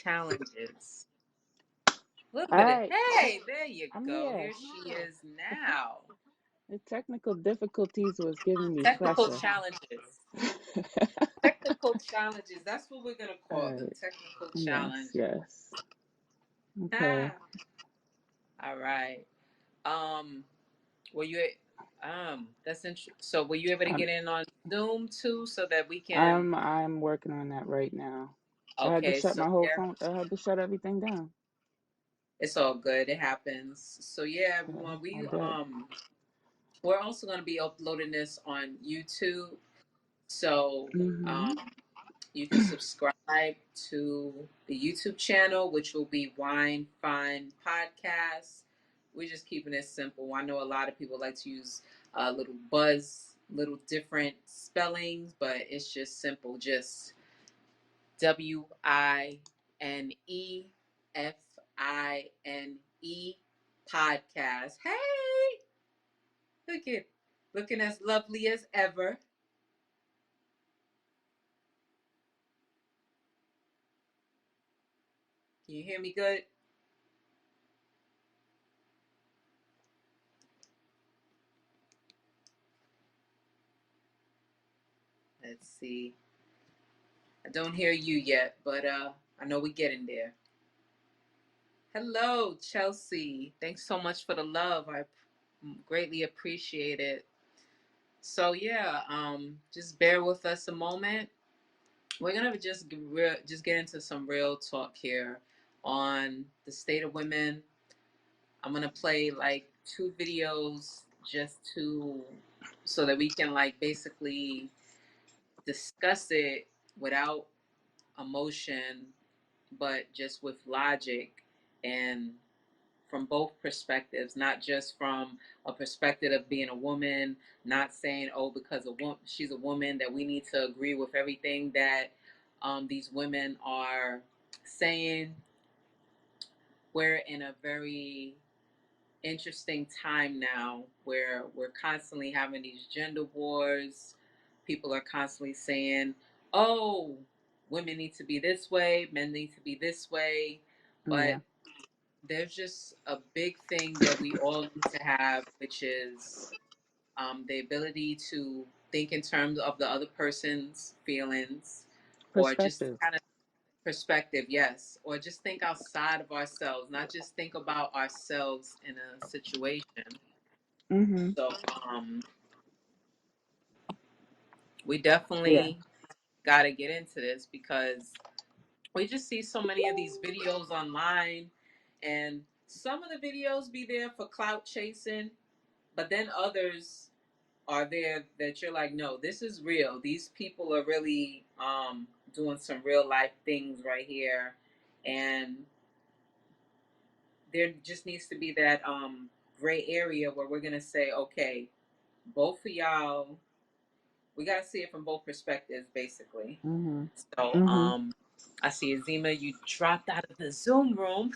challenges. A little All bit of, right, hey, there you I'm go. here. Here she is now. The technical difficulties was giving me Technical pressure. challenges. Technical challenges. That's what we're gonna All call them. right. Technical Yes, challenges. yes. Okay. Ah, all right. Um, were you that's interesting. So were you able to I'm get in on Zoom too so that we can I'm working on that right now. I had to okay, shut so my whole yeah, phone. I had to shut everything down. it's all good. It happens. So yeah, Yeah, everyone, I we did. we're also gonna be uploading this on YouTube. So Mhm. you can subscribe to the YouTube channel, which will be Wine Fine Podcast. We're just keeping it simple. I know a lot of people like to use little buzz, little different spellings, but it's just simple. Just WINEFINE podcast. Hey, look at looking as lovely as ever. Can you hear me good? Let's see. I don't hear you yet, but I know we're getting there. Hello, Chelsea. Thanks so much for the love. I greatly appreciate it. So yeah, just bear with us a moment. We're gonna just get into some real talk here on the state of women. I'm gonna play like two videos just to so that we can like basically discuss it without emotion, but just with logic and from both perspectives, not just from a perspective of being a woman, not saying, oh, because she's a woman that we need to agree with everything that these women are saying. We're in a very interesting time now where we're constantly having these gender wars. People are constantly saying, oh, women need to be this way, men need to be this way. Yeah. But there's just a big thing that we all need to have, which is the ability to think in terms of the other person's feelings, or just Perspective. kind of perspective, yes, or just think outside of ourselves, not just think about ourselves in a situation. Mhm. So we Yeah. definitely got to get into this because we just see so many of these videos online, and some of the videos be there for clout chasing, but then others are there that you're like, no, this is real. These people are really doing some real life things right here, and there just needs to be that gray area where we're gonna say, okay, both of y'all, we gotta see it from both perspectives, basically. Mhm. So, Mhm. I see Azima, you dropped out of the Zoom room.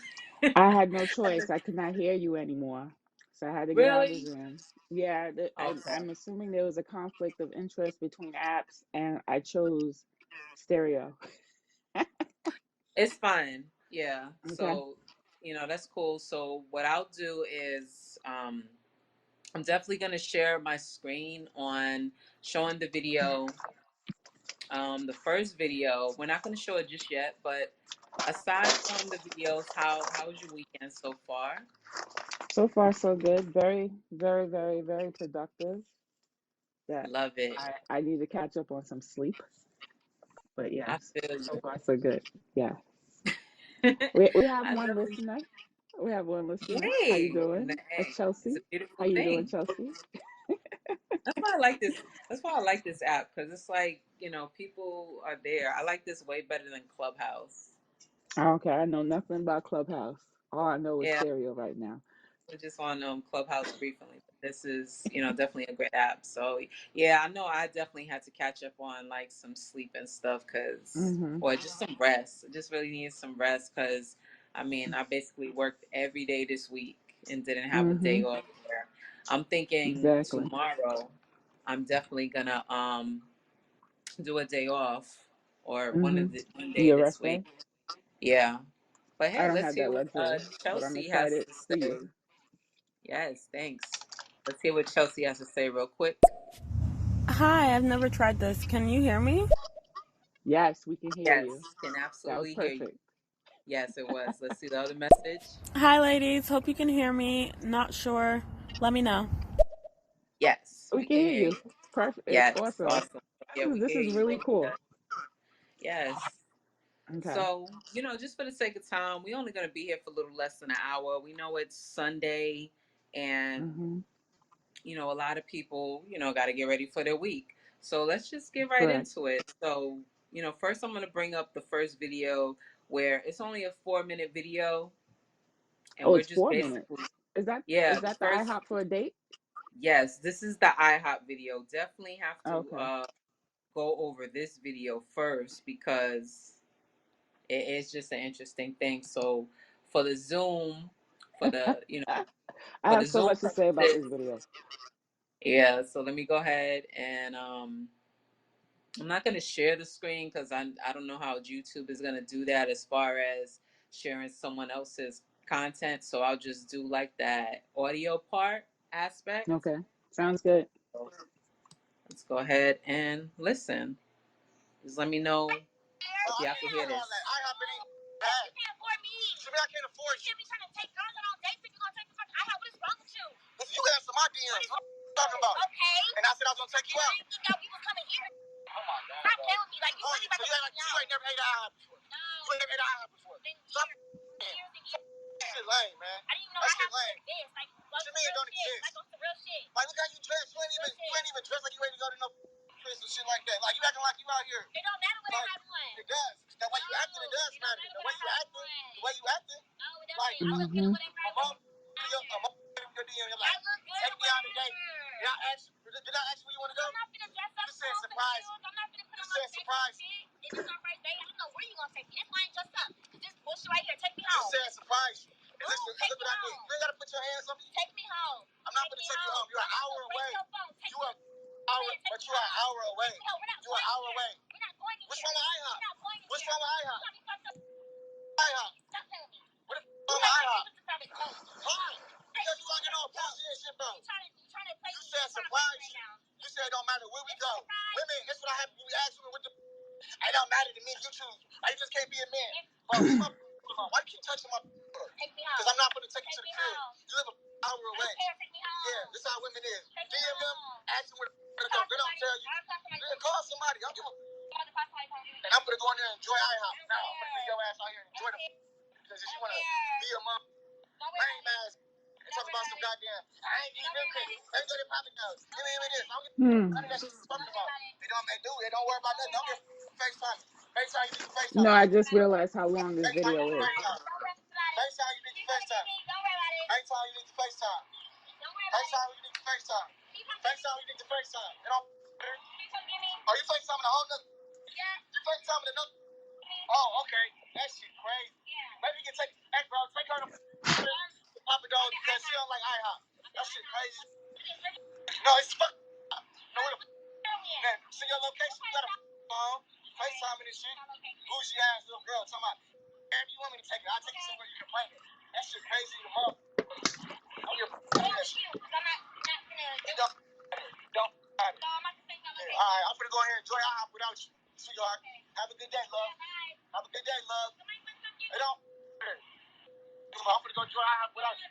I had no choice. I could not hear you anymore, so I had to get out of the Really? Zoom. Yeah, Okay. I'm assuming there was a conflict of interest between apps, and I chose stereo. It's fine. Yeah. Okay. So, that's cool. So, what I'll do is I'm definitely going to share my screen on showing the video. The first video, we're not going to show it just yet, but aside from the videos, how was your weekend so far? So far, so good. Very, very, very, very productive. That Love it. I need to catch up on some sleep, but I yes, feel so you. far so good. Yeah. We have I one definitely. listener. We have one listener. How you Hey, doing? That's hey, it's Chelsea. a How beautiful you doing, thing. Chelsea? That's why I like this. That's why I like this app because it's like people are there. I like this way better than Clubhouse. Okay, I know nothing about Clubhouse. All I know is Yeah, stereo right now. we're just on Clubhouse briefly, but this is definitely a great app. So yeah, I know I definitely had to catch up on like some sleep and stuff because Mm-hmm. or just some rest. I just really needed some rest because I mean I basically worked every day this week and didn't have a Mm-hmm. day off there. I'm thinking Exactly. tomorrow I'm definitely gonna do a day off or Mm-hmm. one day Your this rest week. day? Yeah. But I hey, don't let's have hear that what luxury, but I'm Chelsea has excited to for you. say. Yes, thanks. Let's hear what Chelsea has to say real quick. Hi, I've never tried this. Can you hear me? Yes, we can hear Yes, you. can That was absolutely hear you. perfect. Yes, it was. Let's see the other message. Hi, ladies. Hope you can hear me. Not sure. Let me know. Yes, We we can can hear hear you. you. Perfect. It's Yes, awesome. awesome. Yeah, we can This hear is you really really cool. good. Yes. Okay. So, just for the sake of time, we're only going to be here for a little less than an hour. We know it's Sunday, and, Mm-hmm. a lot of people, got to get ready for their week. So let's just get right Correct. into it. So, first I'm going to bring up the first video where it's only a 4-minute video, and Oh, we're it's just 4 minutes. basically, Is that yeah, is the that the first, IHOP for a date? yes, this is the IHOP video. Definitely have to Okay. go over this video first because it's just an interesting thing. So for the Zoom, for the I for the have so Zoom much to say about purposes, this video. yeah. So let me go ahead and I'm not gonna share the screen because I don't know how YouTube is gonna do that as far as sharing someone else's content. So I'll just do like that audio part aspect. Okay. Sounds good. So let's go ahead and listen. Just let me know if y'all can hear this. Can't afford me. So I can't afford you. You should be trying to take girls out on dates and you gonna take the fuck. I have what is wrong with you? Listen, you answer my DMs. What are you talking about? Okay. And I said I was gonna take you out. I didn't think that you was coming here. Oh my god. Stop playing with me. Like you really about to take me out. You ain't never ate IHOP before. No. You ain't never ate IHOP before. Stop. Years and years. That shit lame, man. I didn't even know that shit lame. This. Like, what you mean it don't exist? Like on some real shit. Like look how you dress. You ain't even dressed like you ready to go to no Chris and shit like that. Like you acting like you out here. It don't matter what like, I have on. It does. The way you acting, it does matter. The way you acting, the way you acting. No, it doesn't. Like, I look good Mm-hmm. whatever I do. Your DM, you're like, take me out today. Did I ask you? Did I ask you where you want to go? I'm not gonna dress up. You said surprise. I'm not gonna put on my surprise. This is our first date. I don't know where you gonna take me. This line just up. This bullshit right here. Take me home. You said surprise. Listen, look what I did. You ain't gotta put your hands on me. Take me home. I'm not gonna take you home. You're an hour away. You are hour, but you are an hour away. You are an hour away. We're not going anywhere. What's wrong with IHOP? What's wrong with IHOP? IHOP. Stop telling me. What the f*** wrong with IHOP? Why? Because you talking all bullshit shit, bro. You said surprise. You said it don't matter where we go. Women, that's what I have. We ask women what the. It don't matter to me. You choose. I just can't be a man. Bro, leave my alone. Why do you keep touching my? Because I'm not gonna take you to the crib. You live an hour away. Yeah, this is how women is. DM them, ask them where to go. They don't tell you. Then call somebody. Don't give a. And I'm gonna go in there and enjoy IHOP. Now I'm gonna leave your ass out here and enjoy the. Because if you wanna be a mom, lame ass. And talk about some goddamn. I ain't eating milk cake. Ain't gonna pop it nose. Give me this. I don't give Hmm. none of that shit you're talking about. It don't make do. It don't worry about nothing. Don't get FaceTime. FaceTime, you need to No, FaceTime. I just realized how long this FaceTime, you video need to is. FaceTime. FaceTime, you need to FaceTime. FaceTime, you need to FaceTime. FaceTime, you need to FaceTime. FaceTime, you need to FaceTime. It don't matter. Are you FaceTiming a whole nother? You FaceTiming another? Oh, okay. That shit crazy. Maybe you can take, hey bro, take her to Papa Do's because she don't like IHOP. That shit crazy. No, it's fuck. No, where the man, see your location. You got a phone. FaceTime and this shit. Bougie ass little girl talking about, wherever you want me to take it, I'll take you somewhere you can play it. That shit crazy to mother. I'm your that shit. It don't matter. Yeah, all right, I'm gonna go ahead and enjoy IHOP without you, sweetheart. Have a good day, love. Have a good day, love. It don't matter. I'm gonna go enjoy IHOP without you.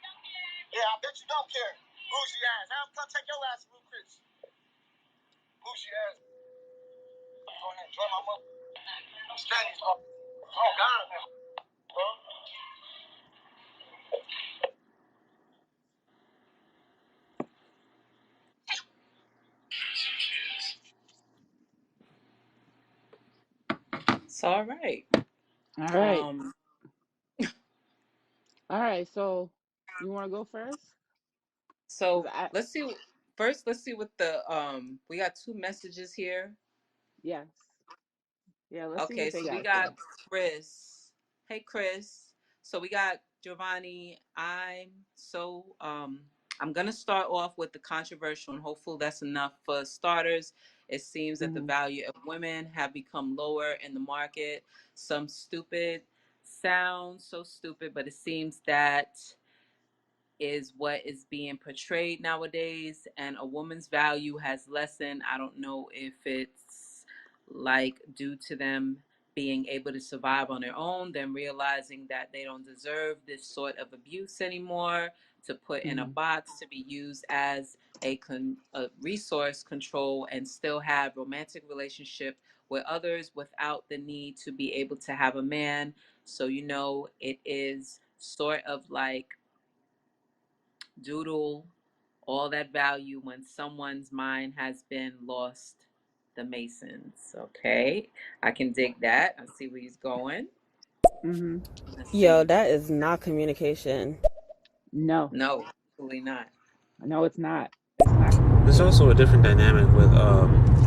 Yeah, I bet you don't care. Bougie ass. I'm gonna take your ass to Blue Chris. Bougie ass. I'm going to enjoy my mother. I'm standing. Oh, God. Bro. It's all right. All right. All right. So you want to go first? So let's see. First, let's see what the we got two messages here. Yes. Yeah. Let's see Okay, what they so we got got first. Chris. Hey, Chris. So we got Giovanni. I'm gonna start off with the controversial, and hopefully that's enough for starters. It seems that the Mm-hmm. value of women have become lower in the market. Some stupid sounds so stupid, but it seems that is what is being portrayed nowadays, and a woman's value has lessened. I don't know if it's like due to them being able to survive on their own, then realizing that they don't deserve this sort of abuse anymore, to put in a Mm-hmm. box to be used as a resource control and still have romantic relationship with others without the need to be able to have a man. So it is sort of like doodle all that value when someone's mind has been lost. The Masons. Okay, I can dig that. I see where he's going. Mm-hmm. Let's Yo, see. that is not communication. No, No, absolutely not. no, it's not. It's not There's communication. also a different dynamic with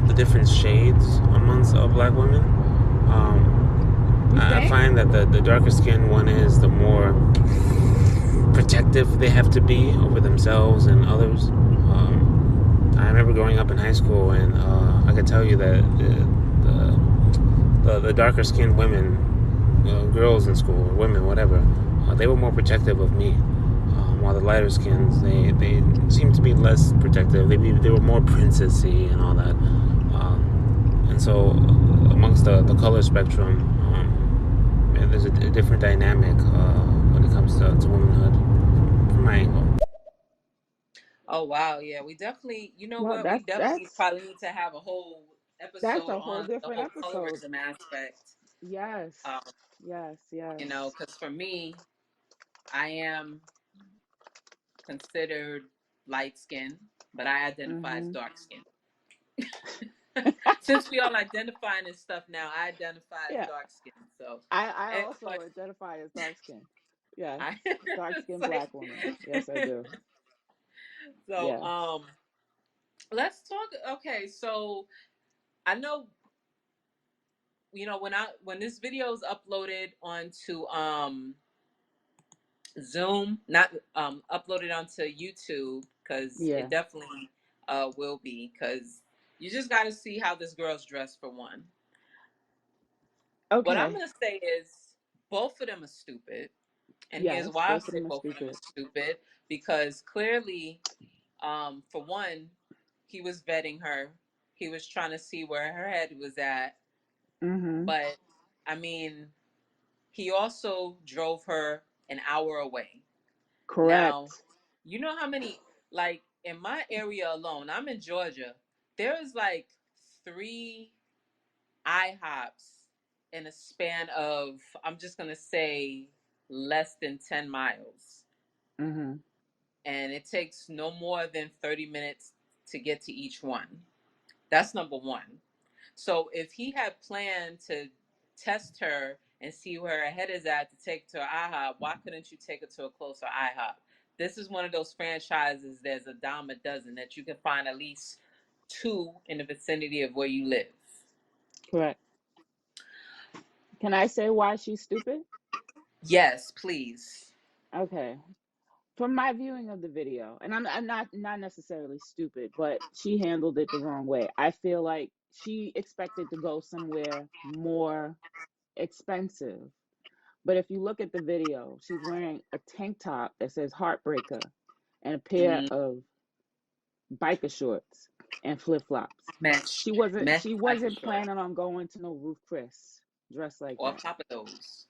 the different shades amongst black women. You I think? find that the darker skinned one is, the more protective they have to be over themselves and others. I remember growing up in high school, and I can tell you that the darker skinned women, girls in school, or women, whatever, they were more protective of me. While the lighter skins, they seemed to be less protective. They were more princessy and all that. And so, amongst the color spectrum, there's a different dynamic when it comes to womanhood, from my angle. Oh wow, yeah, we definitely. You know Well, what? We that's definitely that's probably need to have a whole that's episode a whole on the different whole episode. colorism aspect. Yes, Um, yes, yes. because for me, I am considered light skinned, but I identify as Mm-hmm. dark skinned. Since we all identifying and stuff now, I identify as Yeah, dark skin. So, I but also identify as dark skin. Yes, I dark it's skinned like black woman. Yes, I do. so. Yes. Let's talk. Okay, so I know when this video is uploaded onto Zoom, not uploaded onto YouTube, because Yeah. it definitely will be, because you just got to see how this girl's dressed for one. What I'm Okay. gonna say is both of them are stupid. And here's Yes, why I both of say them are both of them are stupid. stupid, because clearly, for one, he was vetting her. He was trying to see where her head was at. Mm-hmm. But I mean, he also drove her an hour away. Now, Correct. you know how many, like in my area alone, I'm in Georgia, there is like three IHOPs in a span of, I'm just going to say, less than 10 miles. Mm-hmm. And it takes no more than 30 minutes to get to each one. That's number one. So if he had planned to test her and see where her head is at to take to IHOP, why couldn't you take her to a closer IHOP? This is one of those franchises, there's a dime a dozen, that you can find at least two in the vicinity of where you live. Correct. Can I say why she's stupid? Yes, please. Okay. From my viewing of the video, and I'm not necessarily stupid, but she handled it the wrong way. I feel like she expected to go somewhere more expensive. But if you look at the video, she's wearing a tank top that says Heartbreaker and a pair Mm, of biker shorts and flip-flops. mesh, mesh She biker wasn't short planning on going to no Ruth Chris dressed like or that. Papa Do's.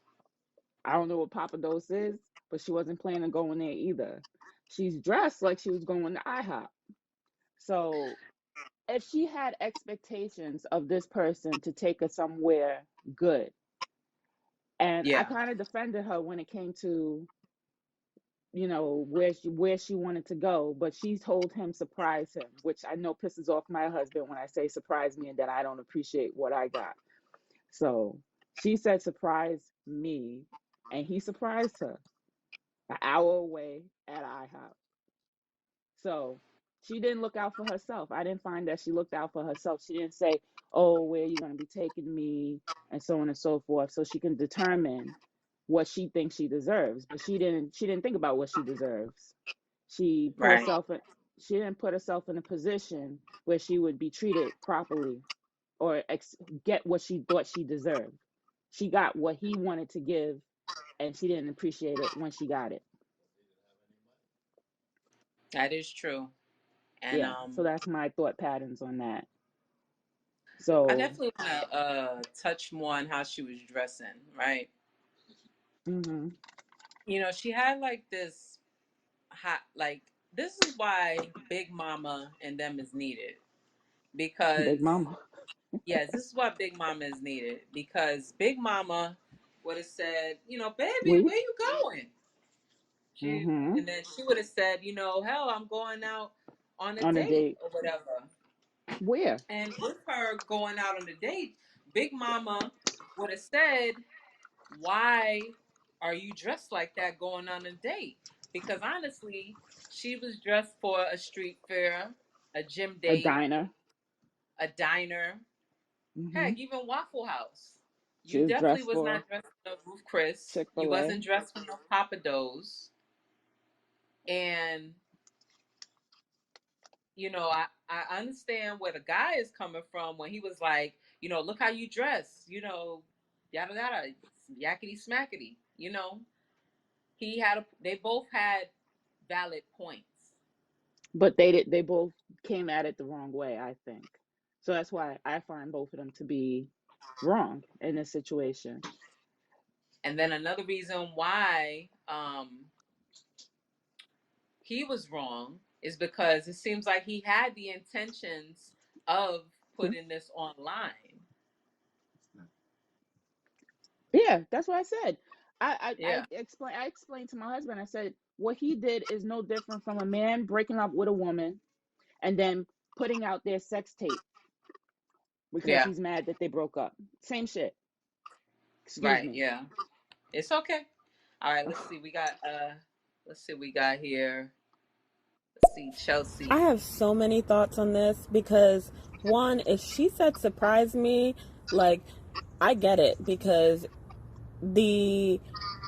I don't know what Papa Dose is, but she wasn't planning on going there either. She's dressed like she was going to IHOP. So if she had expectations of this person to take her somewhere good, and I Yeah, kind of defended her when it came to where she wanted to go, but she told him surprise him, which I know pisses off my husband when I say surprise me and that I don't appreciate what I got. So she said surprise me, and he surprised her an hour away at IHOP. So she didn't look out for herself. I didn't find that she looked out for herself. She didn't say, "Oh, where are you going to be taking me?" and so on and so forth, so she can determine what she thinks she deserves. But she didn't think about what she deserves. She put right, herself in she didn't put herself in a position where she would be treated properly or get what she thought she deserved. She got what he wanted to give, and she didn't appreciate it when she got it. That is true. And Yeah, so that's my thought patterns on that. I So, definitely want to touch more on how she was dressing, right? hmm You know, she had like this hot, like, this is why Big Mama and them is needed. Big Because, Mama. yes, this is why Big Mama is needed. Because Big Mama would have said, you know, baby, We where you going? She, hmm and then she would have said, you know, hell, I'm going out on a on a date date. or whatever. Where? And with her going out on a date, Big Mama would have said, why are you dressed like that going on a date? Because honestly, she was dressed for a street fair, a gym A date, diner. a diner, hmm heck, even Waffle House. She You was definitely dressed was for not dressed for no Ruth Chris. You Chick-fil-A. wasn't dressed for no Papa Do's. And you know, I understand where the guy is coming from when he was like, you know, look how you dress, you know, yada yada, yakety smackety, you know. They both had valid points. But they both came at it the wrong way, I think. So that's why I find both of them to be wrong in this situation. And then another reason why he was wrong is because it seems like he had the intentions of putting this online. Yeah, that's what I said. Yeah, I explained to my husband, I said, what he did is no different from a man breaking up with a woman and then putting out their sex tape because yeah, he's mad that they broke up. Same shit. Excuse right, me. yeah. It's okay. All right, let's see what we got here. Let's see, I Chelsea. have so many thoughts on this because one, if she said surprise me, like, I get it because the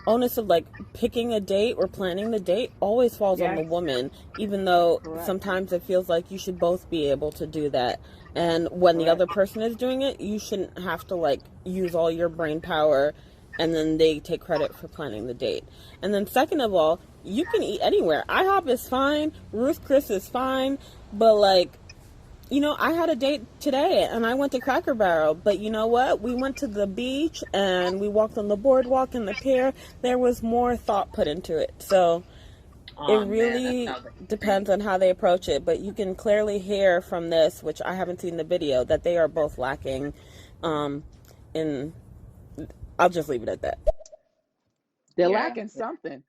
onus of like picking a date or planning the date always falls on the Yes, woman, even though correct. sometimes it feels like you should both be able to do that. And when the Correct. other person is doing it, you shouldn't have to like use all your brain power and then they take credit for planning the date. And then second of all, you can eat anywhere. IHOP is fine, Ruth Chris is fine, but like, you know, I had a date today and I went to Cracker Barrel, but you know what? We went to the beach and we walked on the boardwalk and the pier. There was more thought put into it. So it Oh man, that really sounds like a depends dream. on how they approach it, but you can clearly hear from this, which I haven't seen the video, that they are both lacking in I'll just leave it at that. They're Yeah, lacking something.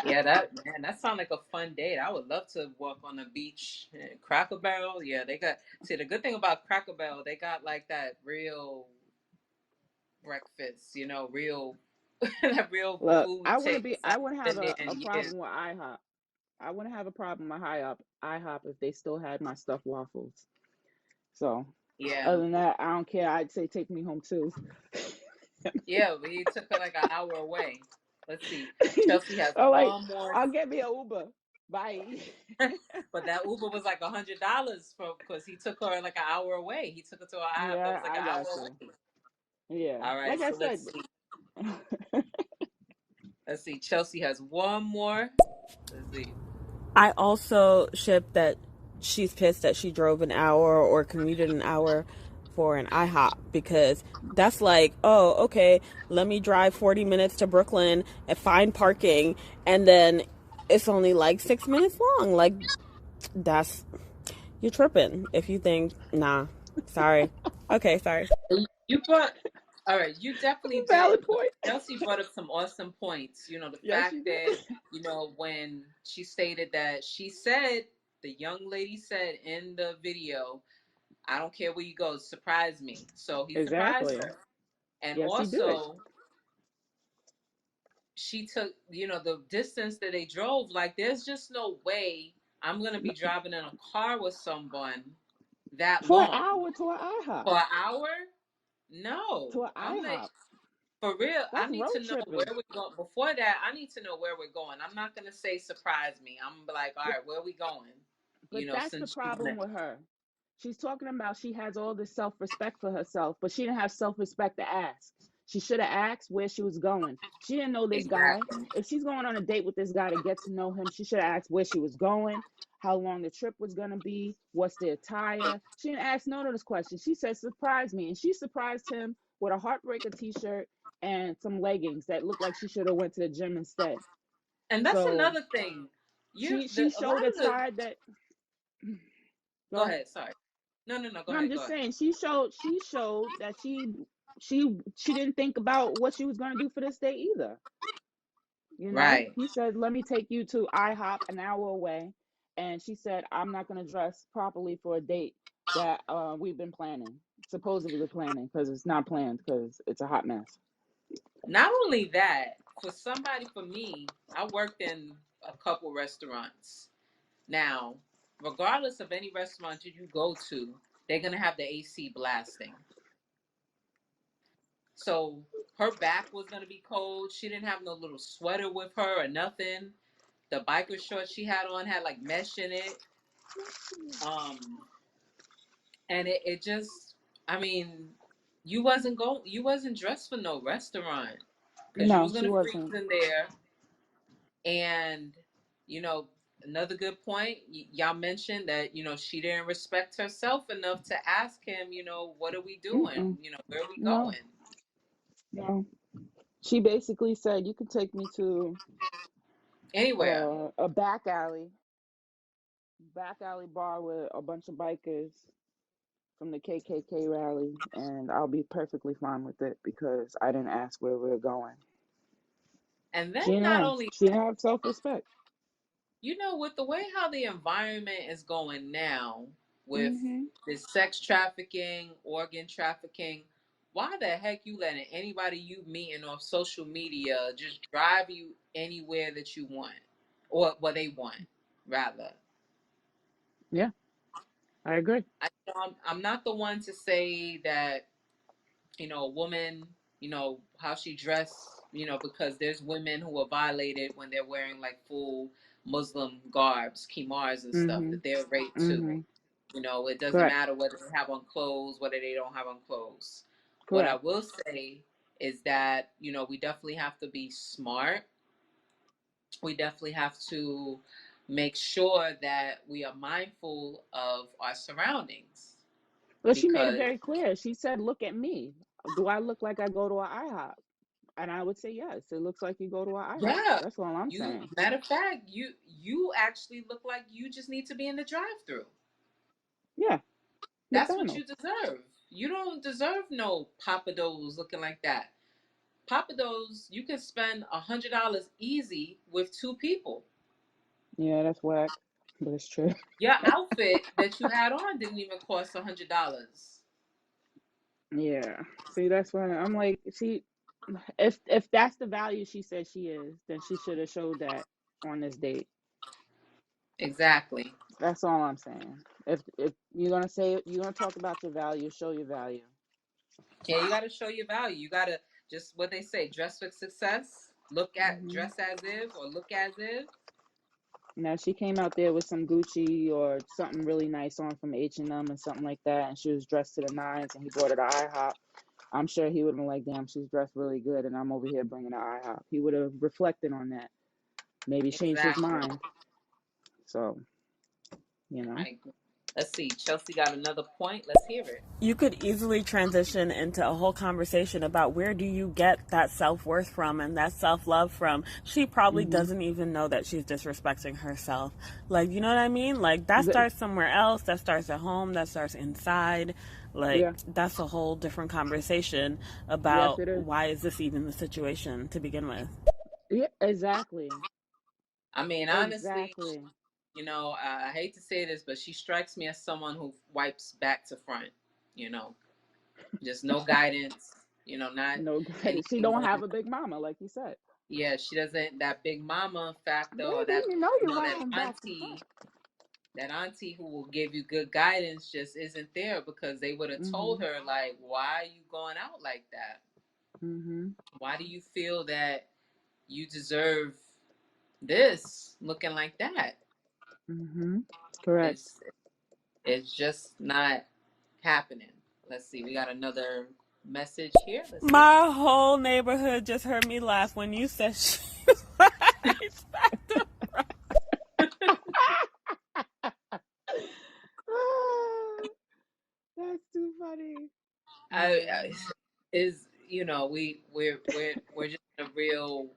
yeah. That sounds like a fun date. I would love to walk on the beach. Cracker Barrel, yeah. They got see the good thing about Cracker Barrel, they got like that real breakfast. You know, real that real Look, food taste. I wouldn't have Been there a in years. problem with IHOP. I wouldn't have a problem with IHOP if they still had my stuffed waffles. So Yeah, other than that, I don't care. I'd say take me home too. yeah. We took her like an hour away. Let's see. Chelsea has All right, one more. I'll get me an Uber. Bye. But that Uber was like $100 for because he took her like an hour away. He took her to an IHOP that Yeah, was like I an hour got you. away. Yeah, All right, like I so said. let's see. Chelsea has one more. Let's see. I also ship that she's pissed that she drove an hour or commuted an hour for an IHOP because that's like, oh, okay, let me drive 40 minutes to Brooklyn and find parking and then it's only like 6 minutes long. Like, that's, you're tripping if you think, nah, sorry. Okay, sorry. You brought. All right, you definitely did. Valid point. Chelsea brought up some awesome points. You know, the Yes, fact you did. that, you know, when she stated that she said, the young lady said in the video, I don't care where you go, surprise me. So he surprised Exactly. her. And Yes, he did. also, she took, you know, the distance that they drove, like, there's just no way I'm going to be driving in a car with someone that For an long. hour to an IHOP. For an hour? No. To an I'm like, IHOP. for real, I That's need road to know where tripping. we're going. Before that, I need to know where we're going. I'm not going to say surprise me. I'm gonna be like, all But right, where are we going? but You know, that's the since you problem with her. She's talking about she has all this self-respect for herself, but she didn't have self-respect to ask. She should have asked where she was going. She didn't know this guy. Exactly. If she's going on a date with this guy to get to know him, she should have asked where she was going, how long the trip was going to be, what's the attire. She didn't ask none of those questions. She said, surprise me. And she surprised him with a Heartbreaker t-shirt and some leggings that looked like she should have went to the gym instead. And that's So another thing. she A lot showed a of the. side that Go go ahead. ahead. Sorry. No. Go No, I'm ahead. Go just ahead. saying she showed that she didn't think about what she was going to do for this day either. Right. He said, let me take you to IHOP an hour away. And she said, I'm not going to dress properly for a date that we've been planning, supposedly planning, because it's not planned because it's a hot mess. Not only that, for me, I worked in a couple restaurants. Now, regardless of any restaurant you go to, they're going to have the AC blasting. So her back was going to be cold. She didn't have no little sweater with her or nothing. The biker shorts she had on had like mesh in it. And it just, I mean, you wasn't dressed for no restaurant because you No, was she gonna freeze wasn't. in there. And you know, another good point, y'all mentioned that she didn't respect herself enough to ask him, what are we doing? Mm-mm. Where are we No, going? no. She basically said, you could take me to Anywhere. a back alley bar with a bunch of bikers from the KKK rally, and I'll be perfectly fine with it because I didn't ask where we're going. And then She didn't not ask. only She didn't have self-respect. with the way how the environment is going now with Mm-hmm. this sex trafficking, organ trafficking, why the heck you letting anybody you meeting off social media just drive you anywhere that you want or what they want, rather? Yeah, I agree. I'm not the one to say that a woman, how she dressed, because there's women who are violated when they're wearing like full Muslim garbs, kimars and stuff, Mm-hmm. that they're raped too. Mm-hmm. It doesn't Correct. matter whether they have on clothes, whether they don't have on clothes. What I Correct. will say is that, we definitely have to be smart. We definitely have to make sure that we are mindful of our surroundings But she made it because very clear. She said, "Look at me. Do I look like I go to a IHOP?" And I would say, "Yes. It looks like you go to a IHOP." yeah, That's all I'm you saying. matter of fact, you actually look like you just need to be in the drive-through. Yeah, That's what you McDonald's. deserve. You don't deserve no Papados looking like that. Papados, you can spend $100 easy with two people. Yeah, that's whack, but it's true. Your outfit that you had on didn't even cost $100. Yeah. See, that's why I'm like, if that's the value she said she is, then she should have showed that on this date. Exactly. That's all I'm saying. If you're gonna say you're gonna talk about your value, show your value. Yeah, you got to show your value. You got to just what they say, dress for success. Hmm. Dress as if, or look as if. Now she came out there with some Gucci or something really nice on from H&M and something like that, and she was dressed to the nines, and he brought her to IHOP. I'm sure he would have been like, "Damn, she's dressed really good," and I'm over here bringing her IHOP. He would have reflected on that, maybe changed his Exactly. mind. So, you know, I agree. Let's see. Chelsea got another point. Let's hear it. You could easily transition into a whole conversation about where do you get that self-worth from and that self-love from. She probably hmm doesn't even know that she's disrespecting herself. Like, you know what I mean? Like, that the, starts somewhere else. That starts at home. That starts inside. Like, yeah, that's a whole different conversation yes, about it is. why is this even the situation to begin with. Yeah, exactly, I mean, honestly, exactly. I hate to say this, but she strikes me as someone who wipes back to front. You know, just no guidance. Not No guidance. She anything don't going. have a big mama, like you said. Yeah, she doesn't. That big mama factor, or Baby, that you know you that lying back to front. auntie who will give you good guidance just isn't there because they would have told Mhm. her like, why are you going out like that? Mhm. Why do you feel that you deserve this looking like that? Mhm. Correct. It's it's just not happening. Let's see, we got another. message here. Let's see. My whole neighborhood just heard me laugh when you said she writes back to That's too funny. I is we're just in a real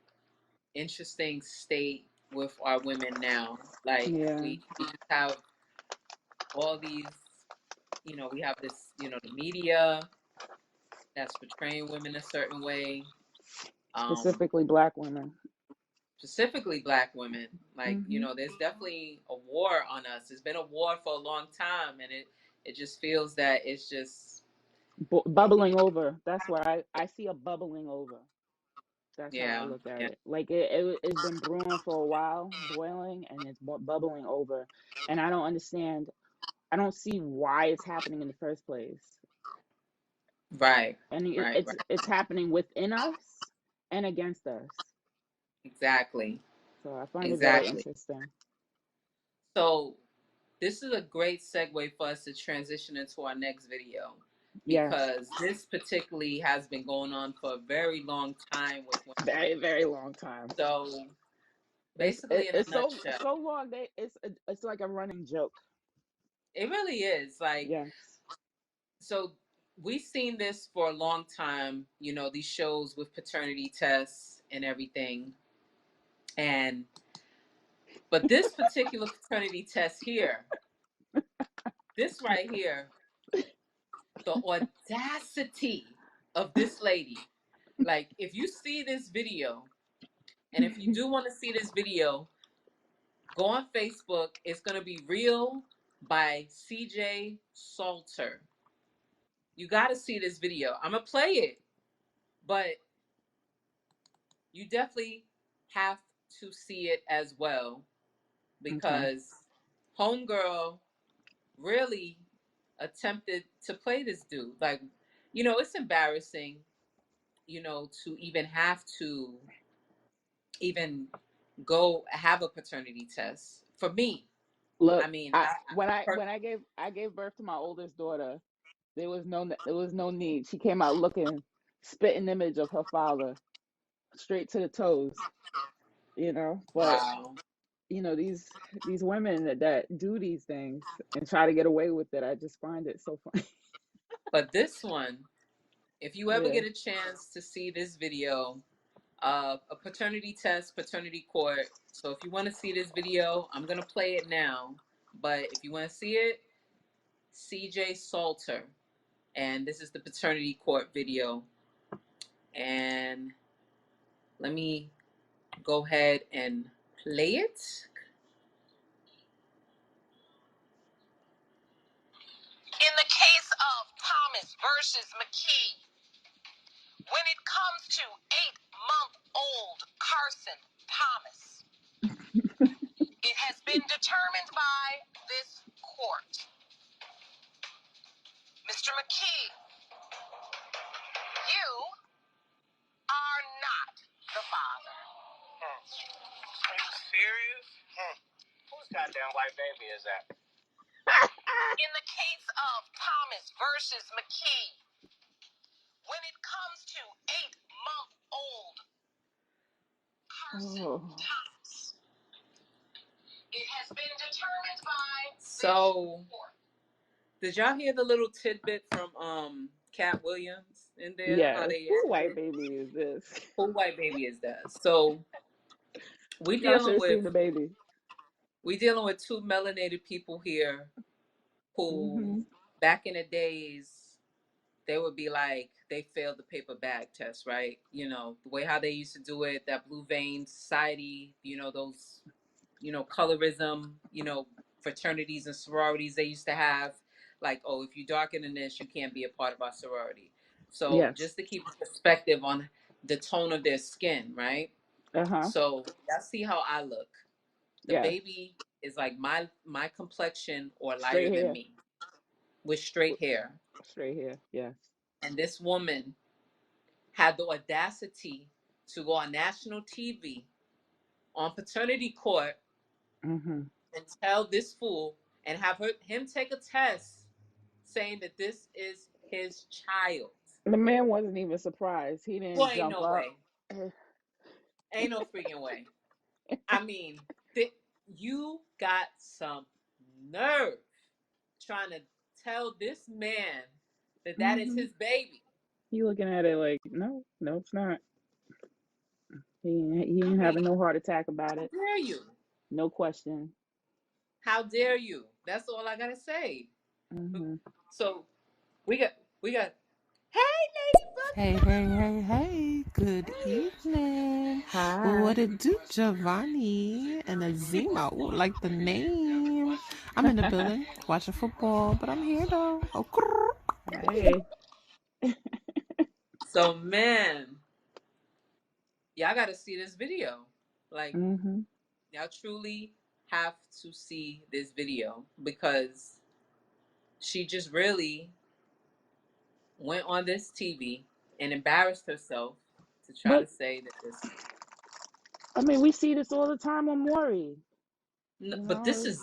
interesting state with our women now. Like Yeah. we just have all these, we have this, the media that's portraying women a certain way. Um, Specifically black women. Specifically black women. Like, Hmm. there's definitely a war on us. It's been a war for a long time, and it just feels that it's just Bubbling over. That's where I see a bubbling over. That's how I yeah, look at yeah, it. Like it's been brewing for a while, boiling, and it's bubbling over. And I don't understand. I don't see why it's happening in the first place. right, And right, right, it's happening within us and against us. exactly, So I find it very exactly. interesting. So this is a great segue for us to transition into our next video, Yes, because this particularly has been going on for a very long time with women. very very long time. So It's basically, in a it's nutshell, so long. It's like a running joke. it really is like, Yes. so we've seen this for a long time, these shows with paternity tests and everything. And but this particular paternity test here, this right here, the audacity of this lady. Like, if you see this video, and if you do want to see this video, go on Facebook. It's going to be Real by CJ Salter. You got to see this video. I'm going to play it, but you definitely have to see it as well, Okay. because Homegirl really attempted to play this dude. Like, it's embarrassing, to even have to even go have a paternity test. For me, Look, I mean, I when I gave birth to my oldest daughter, there was no need. She came out looking spitting image of her father, straight to the toes, But wow. these women that do these things and try to get away with it, I just find it so funny. But this one, if you ever Yeah. get a chance to see this video, a paternity test, paternity court. So if you want to see this video, I'm going to play it now. But if you want to see it, CJ Salter. And this is the paternity court video. And let me go ahead and play it. In the case of Thomas versus McKee, when it comes to 8-month-old Carson Thomas, it has been determined by this court. Mr. McKee, you are not the father. Are you serious? Whose goddamn white baby is that? In the case of Thomas versus McKee, when it comes to 8-month-old Carson Oh. Thomas, it has been determined by so this court. Did y'all hear the little tidbit from Cat Williams in there? How Yes. they Who white acted? baby is this? Who white baby is that? So we Y'all should dealing have with seen the baby. we dealing with two melanated people here who, Hmm. back in the days, they would be like, they failed the paper bag test, right? The way how they used to do it, that blue vein society, those, colorism, fraternities and sororities they used to have. Like, oh, if you darker than this, you can't be a part of our sorority. So Yes. just to keep perspective on the tone of their skin, right? Uh-huh. So y'all see how I look. The Yes. baby is like my complexion or lighter Straight than hair. me, with straight hair. Straight hair. Yes. And this woman had the audacity to go on national TV on paternity court Hmm. and tell this fool and have him take a test saying that this is his child. The man wasn't even surprised. He Well, didn't ain't jump no up. way. Ain't no freaking way. I mean, you got some nerve trying to tell this man that that is Hmm. his baby. He looking at it like, no, no, it's not. He I ain't mean, having no heart attack about how it. dare you? No question. How dare you? That's all I gotta say. Hmm. So we got. Hey, Lady Hey, Booksmart. hey, hey, hey, good evening. Hi. What it do, Giovanni and Azima? Ooh, like the name. I'm in the building watching football, but I'm here though. Oh, grrr. Hey. So man, y'all gotta see this video. Like Hmm. y'all truly have to see this video because she just really went on this TV and embarrassed herself to try to But say that this. I mean, we see this all the time on Maury. You But know, this is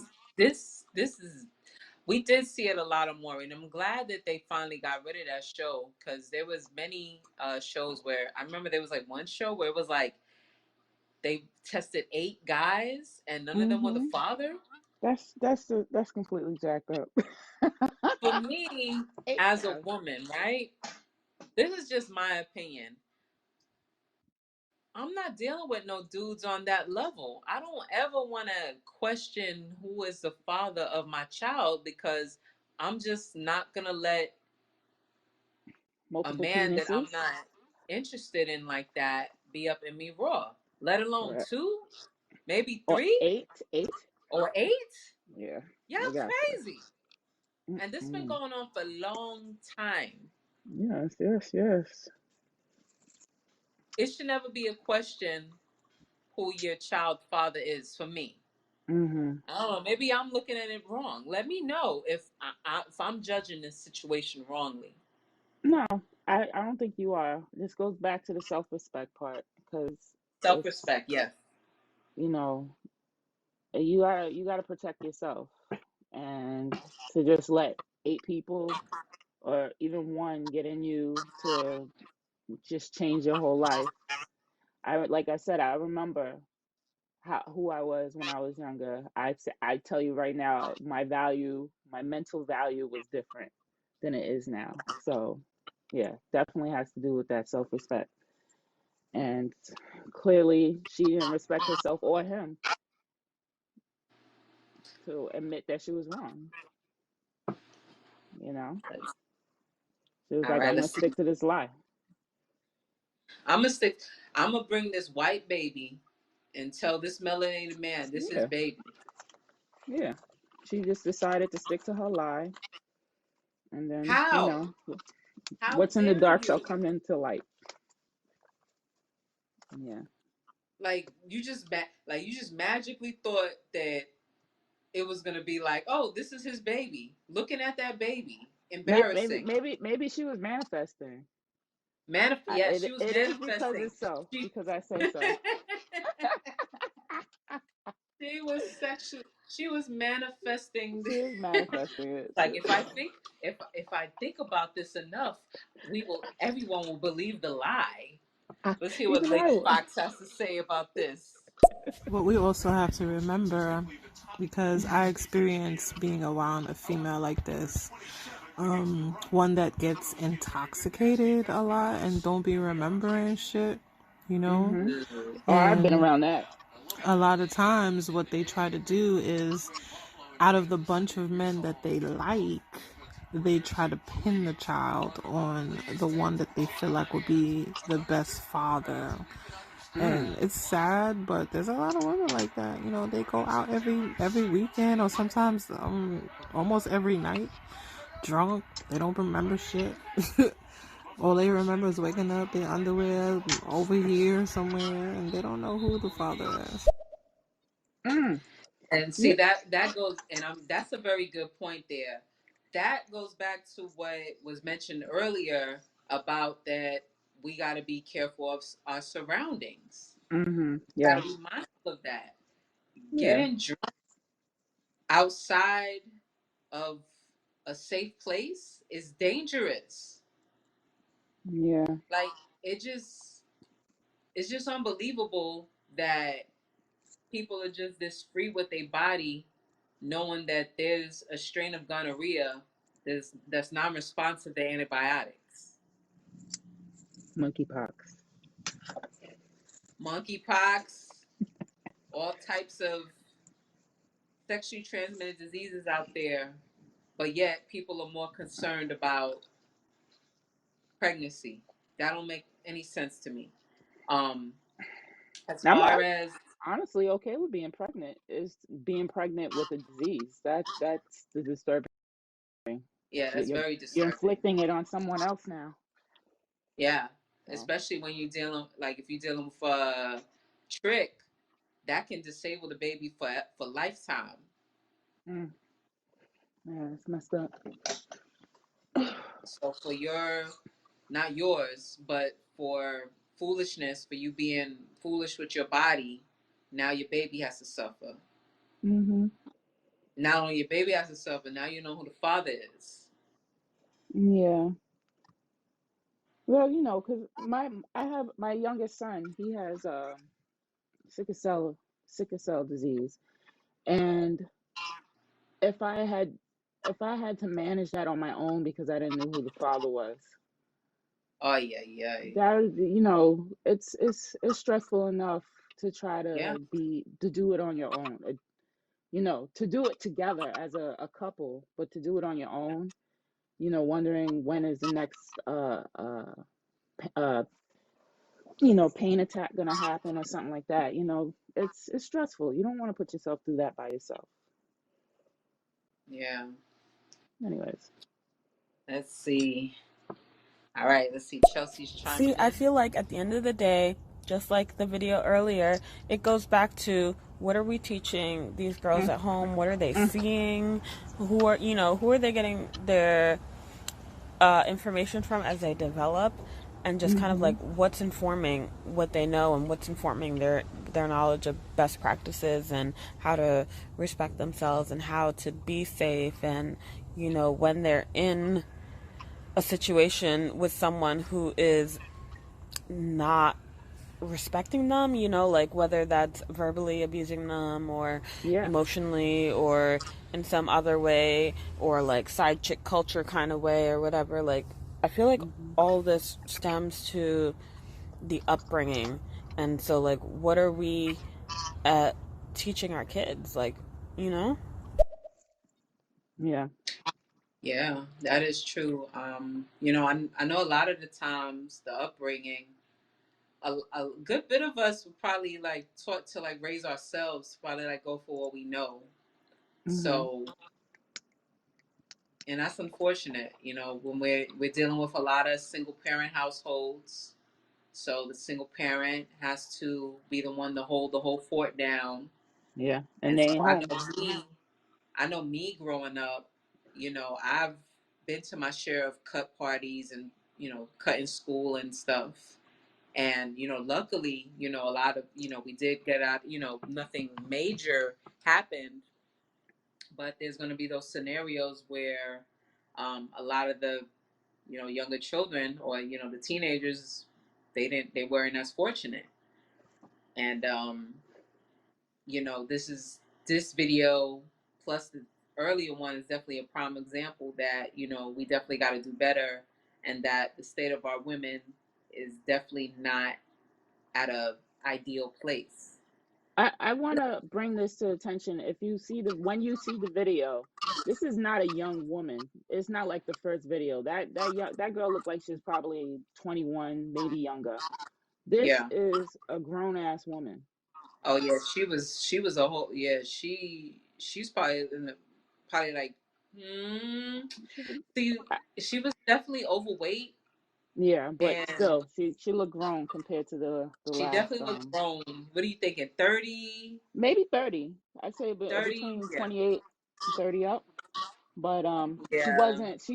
we did see it a lot of more, and I'm glad that they finally got rid of that show because there was many shows where I remember there was like one show where it was like they tested 8 guys and none of them were the hmm father. that's completely jacked up. For me, Eight as a guys. woman, right? This is just my opinion. I'm not dealing with no dudes on that level. I don't ever want to question who is the father of my child because I'm just not going to let a Multiple man that I'm penises. not interested in like that be up in me raw, let alone Correct. two, maybe Or three eight. or eight. Yeah, Y'all they got to. crazy. And this been Mm-mm. going on for a long time. Yes, yes, yes. It should never be a question who your child father is for me. Hmm. I don't know. Maybe I'm looking at it wrong. Let me know if I'm judging this situation wrongly. No, I don't think you are. This goes back to the self-respect part because Self it's, respect, yes. you know, you gotta protect yourself, and to just let 8 people or even one get in you to just change your whole life. Like I said, I remember who I was when I was younger. I tell you right now, my mental value was different than it is now. So, yeah, definitely has to do with that self-respect. And clearly, she didn't respect herself or him to admit that she was wrong. You know, she was All like, right, "I'm gonna let's see. stick to this lie." I'm gonna stick. I'm gonna bring this white baby and tell this melanated man this is Yeah, baby. yeah. She just decided to stick to her lie, and then How? How what's in the dare dark shall you? come into light. Yeah. Like you just magically thought that it was gonna be like, oh, this is his baby. Looking at that baby, Maybe, maybe, embarrassing. maybe, maybe she was manifesting. Yeah, she It, was it is because manifesting. it's so, She because I say so. she was sexual. She was manifesting. She is manifesting it. Like if I think about this enough, we will everyone will believe the lie. Let's hear what Even I Lady will. Fox has to say about this. What we also have to remember, because I experienced being around a female like this, one that gets intoxicated a lot and don't be remembering shit, you know? Hmm. Oh, I've been And around that. a lot of times what they try to do is, out of the bunch of men that they like, they try to pin the child on the one that they feel like would be the best father. Mm. And it's sad, but there's a lot of women like that. You know, they go out every weekend, or sometimes almost every night, drunk. They don't remember shit. All they remember is waking up in underwear over here somewhere, and they don't know who the father is. Mm. And see Yeah. that goes and that's a very good point there. That goes back to what was mentioned earlier about that we got to be careful of our surroundings. Hmm. Got to Yeah. be mindful of that. Yeah. Getting drunk outside of a safe place is dangerous. Yeah. Like it just it's just unbelievable that people are just this free with their body, knowing that there's a strain of gonorrhea that's non-responsive to antibiotics. Monkeypox. Monkeypox, all types of sexually transmitted diseases out there, but yet people are more concerned about pregnancy. That don't make any sense to me. Um, as I'm far as honestly okay with being pregnant. Is being pregnant with a disease. That's the disturbing. yeah, that's You're very you're disturbing. inflicting it on someone else now. Yeah, So, especially when you're dealing like if you're dealing with a trick that can disable the baby for lifetime. mm, yeah, it's messed up. So for your not yours, but for foolishness, for you being foolish with your body, now your baby has to suffer. Mm-hmm. Not only your baby has to suffer, now you know who the father is. Yeah. Well, because I have my youngest son. He has sickle cell sickle cell disease, and if I had if I had to manage that on my own because I didn't know who the father was, Oh yeah, yeah, it's stressful enough to try yeah, to do it on your own. To do it together as a couple, but to do it on your own, wondering when is the next uh pain attack gonna happen or something like that. It's stressful. You don't want to put yourself through that by yourself. yeah. Anyways. Let's see. All right, let's see. Chelsea's See, chiming I in. feel like at the end of the day, just like the video earlier, it goes back to what are we teaching these girls Mm, at home? What are they mm, seeing? Who are they getting their information from as they develop? And just kind of mm-hmm. like what's informing what they know and what's informing their knowledge of best practices and how to respect themselves and how to be safe and when they're in a situation with someone who is not respecting them, like whether that's verbally abusing them or Yeah. emotionally or in some other way or like side chick culture kind of way or whatever. Like, I feel like Mm-hmm. all this stems to the upbringing. And so, like, what are we teaching our kids? Like, you know? Yeah. Yeah, that is true. I know a lot of the times the upbringing, a good bit of us were probably like taught to like raise ourselves, probably like go for what we know. Mm-hmm. So, and that's unfortunate, when we're dealing with a lot of single parent households. So the single parent has to be the one to hold the whole fort down. Yeah. And And they so ain't home. I know me growing up, I've been to my share of cut parties and, cutting school and stuff. And, luckily, a lot of, we did get out, nothing major happened, but there's going to be those scenarios where a lot of the, younger children or, the teenagers, they weren't as fortunate. And, this video plus the earlier one is definitely a prime example that we definitely got to do better, and that the state of our women is definitely not at a ideal place. I want to bring this to attention. If you see when you see the video, this is not a young woman. It's not like the first video. That girl looked like she's probably 21, maybe younger. This Yeah. is a grown ass woman. Oh yeah, she was a whole yeah, she's probably in the probably like hmm She's a, see I- she was definitely overweight, yeah, but and still, she looked grown compared to the she last definitely looked grown. What are you thinking? 30, maybe 30. I'd say 30? between Yeah. 28 and 30 up. But she Yeah.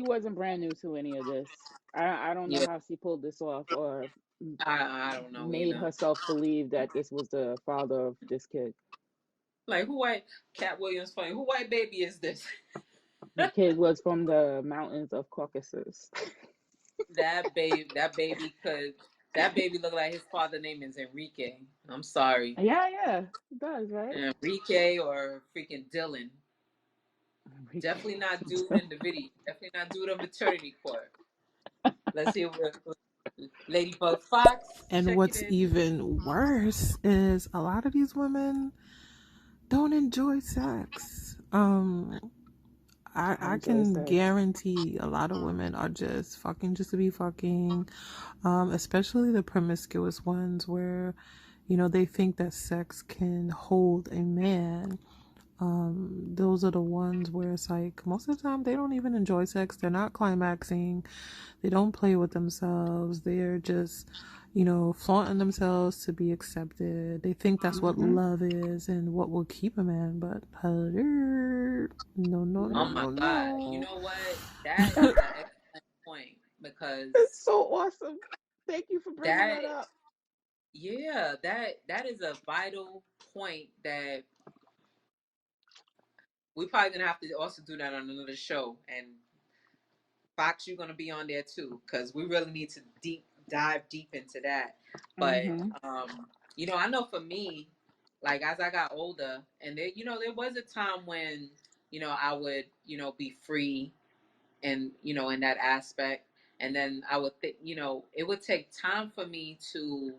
wasn't brand new to any of this. I don't know Yeah. how she pulled this off or I don't know made either. herself believe that this was the father of this kid. Like who white Cat Williams funny? Who white baby is this? The kid was from the mountains of Caucasus. That baby look like his father name is Enrique. I'm sorry. Yeah, it does, right? Enrique or freaking Dylan. Enrique. Definitely not dude in the video. Definitely not dude on maternity court. Let's hear what Ladybug Fox And check it what's in. even worse is a lot of these women don't enjoy sex. I I enjoy can sex. guarantee a lot of women are just fucking just to be fucking. Especially the promiscuous ones where, you know, they think that sex can hold a man. Those are the ones where it's like most of the time they don't even enjoy sex. They're not climaxing. They don't play with themselves. They're just, you know, flaunting themselves to be accepted. They think that's what Mm-hmm. love is and what will keep a man. But no, no, no, Oh my no, God. You no. know what? That is an excellent point It's because so awesome. Thank you for bringing that that up. yeah, that is a vital point that we probably gonna have to also do that on another show. And Fox, you're gonna be on there too, because we really need to dive deep into that. But Mm-hmm. you know, I know for me, like as I got older, and there was a time when, I would, be free and in that aspect, and then I would think, it would take time for me to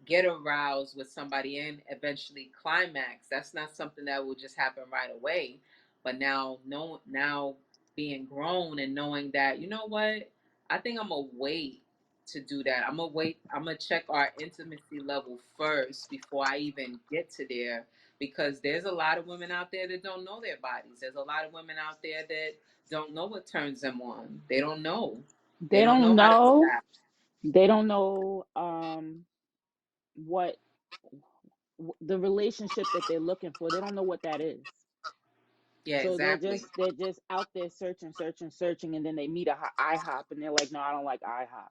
get aroused with somebody and eventually climax. That's not something that will just happen right away. But now being grown and knowing that, you know what, I think I'm gonna wait to do that. I'm gonna check our intimacy level first before I even get to there, because there's a lot of women out there that don't know their bodies. There's a lot of women out there that don't know what turns them on. They don't know. They They don't don't know how to know. tap. They don't know what the relationship that they're looking for. They don't know what that is. Yeah, So exactly. they're just out there searching, and then they meet a IHOP, and they're like, no, I don't like IHOP.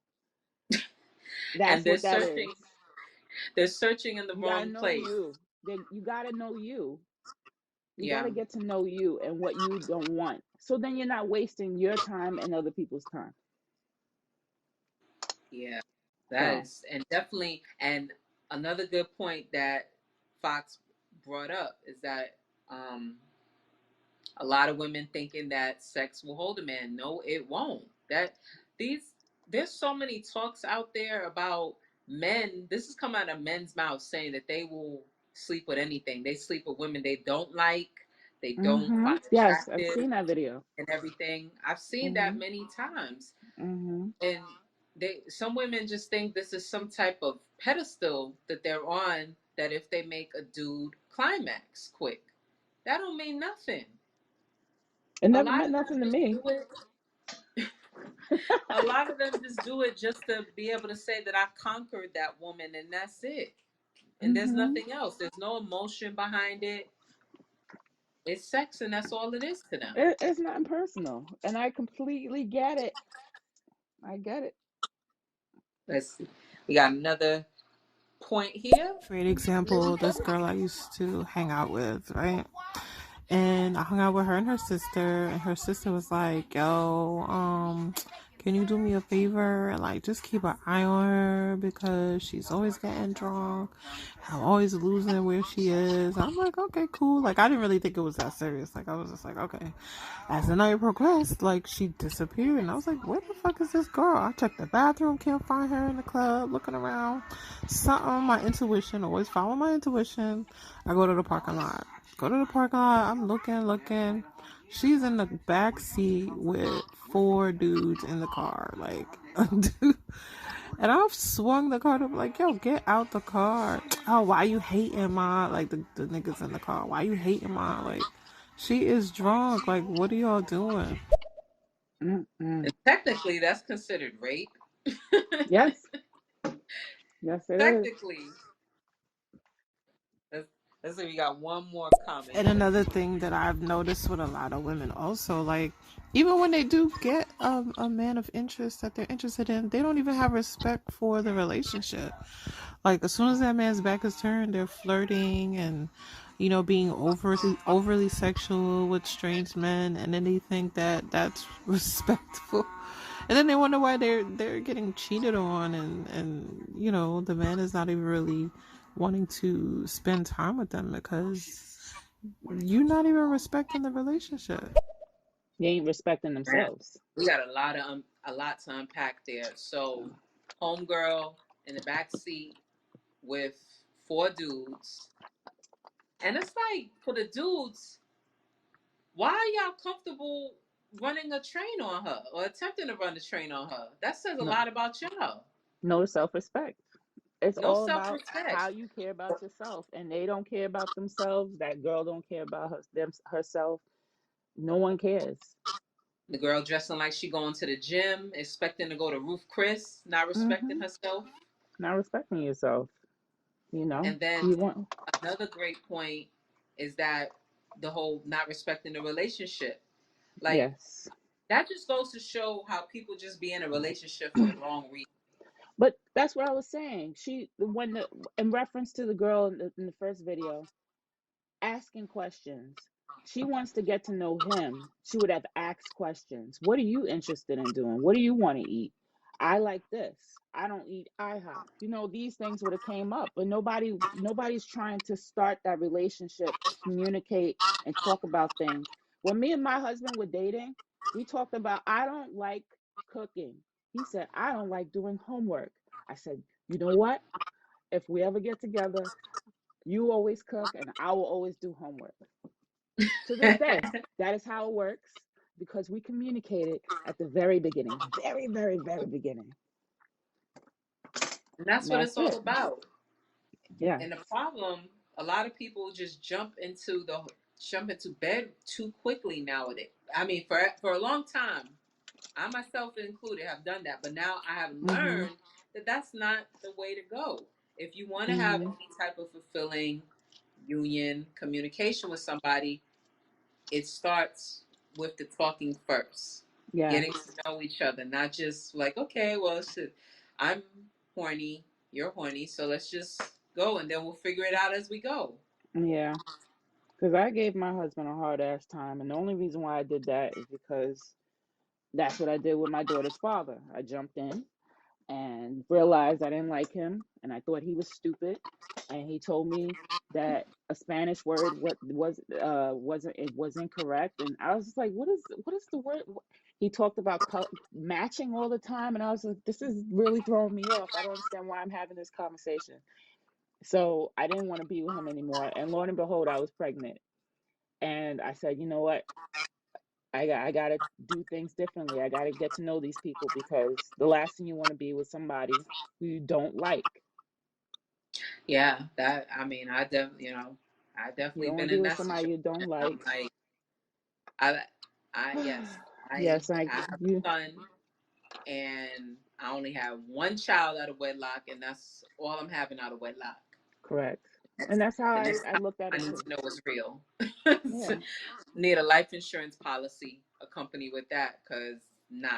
And That's what that is. they're searching in the You gotta wrong know place. you. You gotta know you. You Yeah, gotta get to know you and what you don't want. So then you're not wasting your time and other people's time. yeah. That So is, and definitely, and another good point that Fox brought up is that a lot of women thinking that sex will hold a man. No, it won't. These there's so many talks out there about men. This has come out of men's mouths saying that they will sleep with anything. They sleep with women they don't like, they don't find yes, I've attractive, seen that video. and everything. I've seen that Mm-hmm. many times. Mm-hmm. And some women just think this is some type of pedestal that they're on, that if they make a dude climax quick, that don't mean nothing. It A never lot meant of them nothing to just me. do it. A lot of them just do it just to be able to say that I conquered that woman and that's it. And there's Mm-hmm. nothing else. There's no emotion behind it. It's sex and that's all it is to them. It's not personal, and I completely get it. I get it. Let's see. We got another point here. Great example, this girl I used to hang out with, right? And I hung out with her and her sister was like, yo, can you do me a favor and like just keep an eye on her because she's always getting drunk. I'm always losing where she is. I'm like, okay, cool. Like I didn't really think it was that serious. Like I was just like, okay. As the night progressed, like she disappeared and I was like, where the fuck is this girl? I checked the bathroom, can't find her in the club, looking around. Something, my intuition, always follow my intuition. I go to the parking lot. I'm looking. She's in the back seat with 4 dudes in the car. Like, and I've swung the car up like, yo, get out the car. Oh, why you hating, ma? Like, the niggas in the car. Why you hating, ma? Like, she is drunk. Like, what are y'all doing? Mm-mm. And technically, that's considered rape. Yes, yes, it is. Technically. Let's say we got one more comment And here. another thing that I've noticed with a lot of women also, like, even when they do get a man of interest that they're interested in, they don't even have respect for the relationship. Like, as soon as that man's back is turned, they're flirting and, you know, being overly sexual with strange men, and then they think that that's respectful. And then they wonder why they're getting cheated on, and you know the man is not even really wanting to spend time with them because you're not even respecting the relationship. They ain't respecting Man, themselves. we got a lot to unpack there. So, homegirl in the back seat with four dudes, and it's like for the dudes, why are y'all comfortable running a train on her or attempting to run the train on her? That says a No, lot about y'all. no self-respect. It's No all self about respect. how you care about yourself, and they don't care about themselves. That girl don't care about herself. No one cares. The girl dressing like she going to the gym, expecting to go to Ruth Chris, not respecting Hmm. herself. Not respecting yourself. You know, And then you want. another great point is that the whole not respecting the relationship. Like Yes. that just goes to show how people just be in a relationship for the wrong reason. But that's what I was saying. She, when the, in reference to the girl in the first video, asking questions. She wants to get to know him. She would have asked questions. What are you interested in doing? What do you want to eat? I like this. I don't eat IHOP. You know, these things would have came up, but nobody's trying to start that relationship, communicate and talk about things. When me and my husband were dating, we talked about I don't like cooking. He said, I don't like doing homework. I said, you know what? If we ever get together, you always cook and I will always do homework. To this day, that is how it works because we communicated at the very beginning, very, very, very beginning. And that's And what that's it's all it. about. Yeah. And the problem, a lot of people just jump into bed too quickly nowadays. I mean, for a long time, I myself included have done that, but now I have Mhm. learned that that's not the way to go. If you want to have Mhm. any type of fulfilling union communication with somebody, it starts with the talking first, Yes. getting to know each other, not just like, okay, well, shit, I'm horny, you're horny, so let's just go and then we'll figure it out as we go. Yeah. Because I gave my husband a hard ass time, and the only reason why I did that is because that's what I did with my daughter's father. I jumped in and realized I didn't like him and I thought he was stupid. And he told me that a Spanish word wasn't it was incorrect. And I was just like, what is the word? He talked about matching all the time, and I was like, this is really throwing me off. I don't understand why I'm having this conversation. So I didn't want to be with him anymore. And lo and behold, I was pregnant. And I said, you know what? I gotta do things differently. I gotta get to know these people because the last thing you want to be with somebody who you don't like. Yeah, that I mean, I You definitely don't want been to be in with that somebody situation. you don't I'm like. like, I, yes, Yes, I have you a son, and I only have one child out of wedlock, and that's all I'm having out of wedlock. correct. And that's how The next I time looked at I it need too. to know it's real. Yeah. Need a life insurance policy accompanied with that, because nah,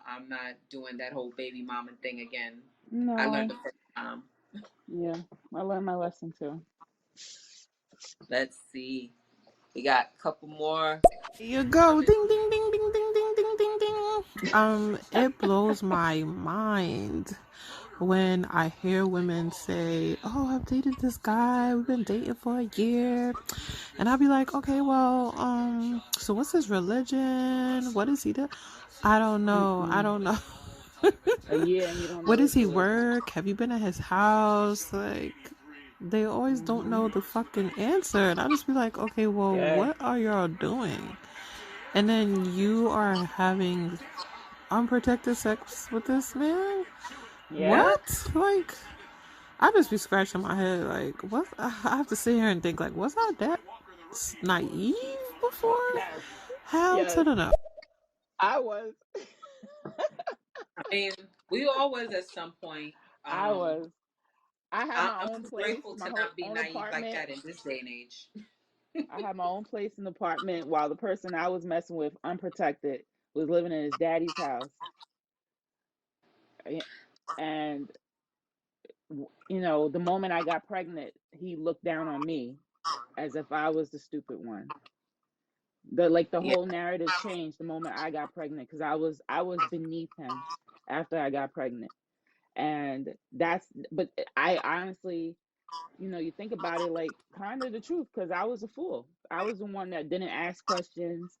I'm not doing that whole baby mama thing again. I learned No. the first time. Yeah. I learned my lesson too. Let's see. We got a couple more. Here you go. Ding ding ding ding ding ding ding ding ding. It blows my mind when I hear women say, "Oh, I've dated this guy. We've been dating for a year," and I'll be like, "Okay, well, so what's his religion? What is he do? I don't know. I Mm-mm. don't know. A year and you don't What know does his he religion. work? Have you been at his house? Like, they always don't Hmm. know the fucking answer, and I'll just be like, okay, well, Yeah. what are y'all doing? And then you are having unprotected sex with this man? Yeah. What? Like, I just be scratching my head. Like, what? I have to sit here and think, like, was I that naive before? Yes. Hell to Yes. the no. I was. I mean, we always at some point. I was. I had my I'm own too place, grateful my to whole not be own naive like apartment. that in this day and age. I had my own place in the apartment while the person I was messing with, unprotected, was living in his daddy's house. And, the moment I got pregnant, he looked down on me as if I was the stupid one. The Yeah. whole narrative changed the moment I got pregnant because I was beneath him after I got pregnant. And that's but I honestly, you think about it, like, kind of the truth, because I was a fool. I was the one that didn't ask questions,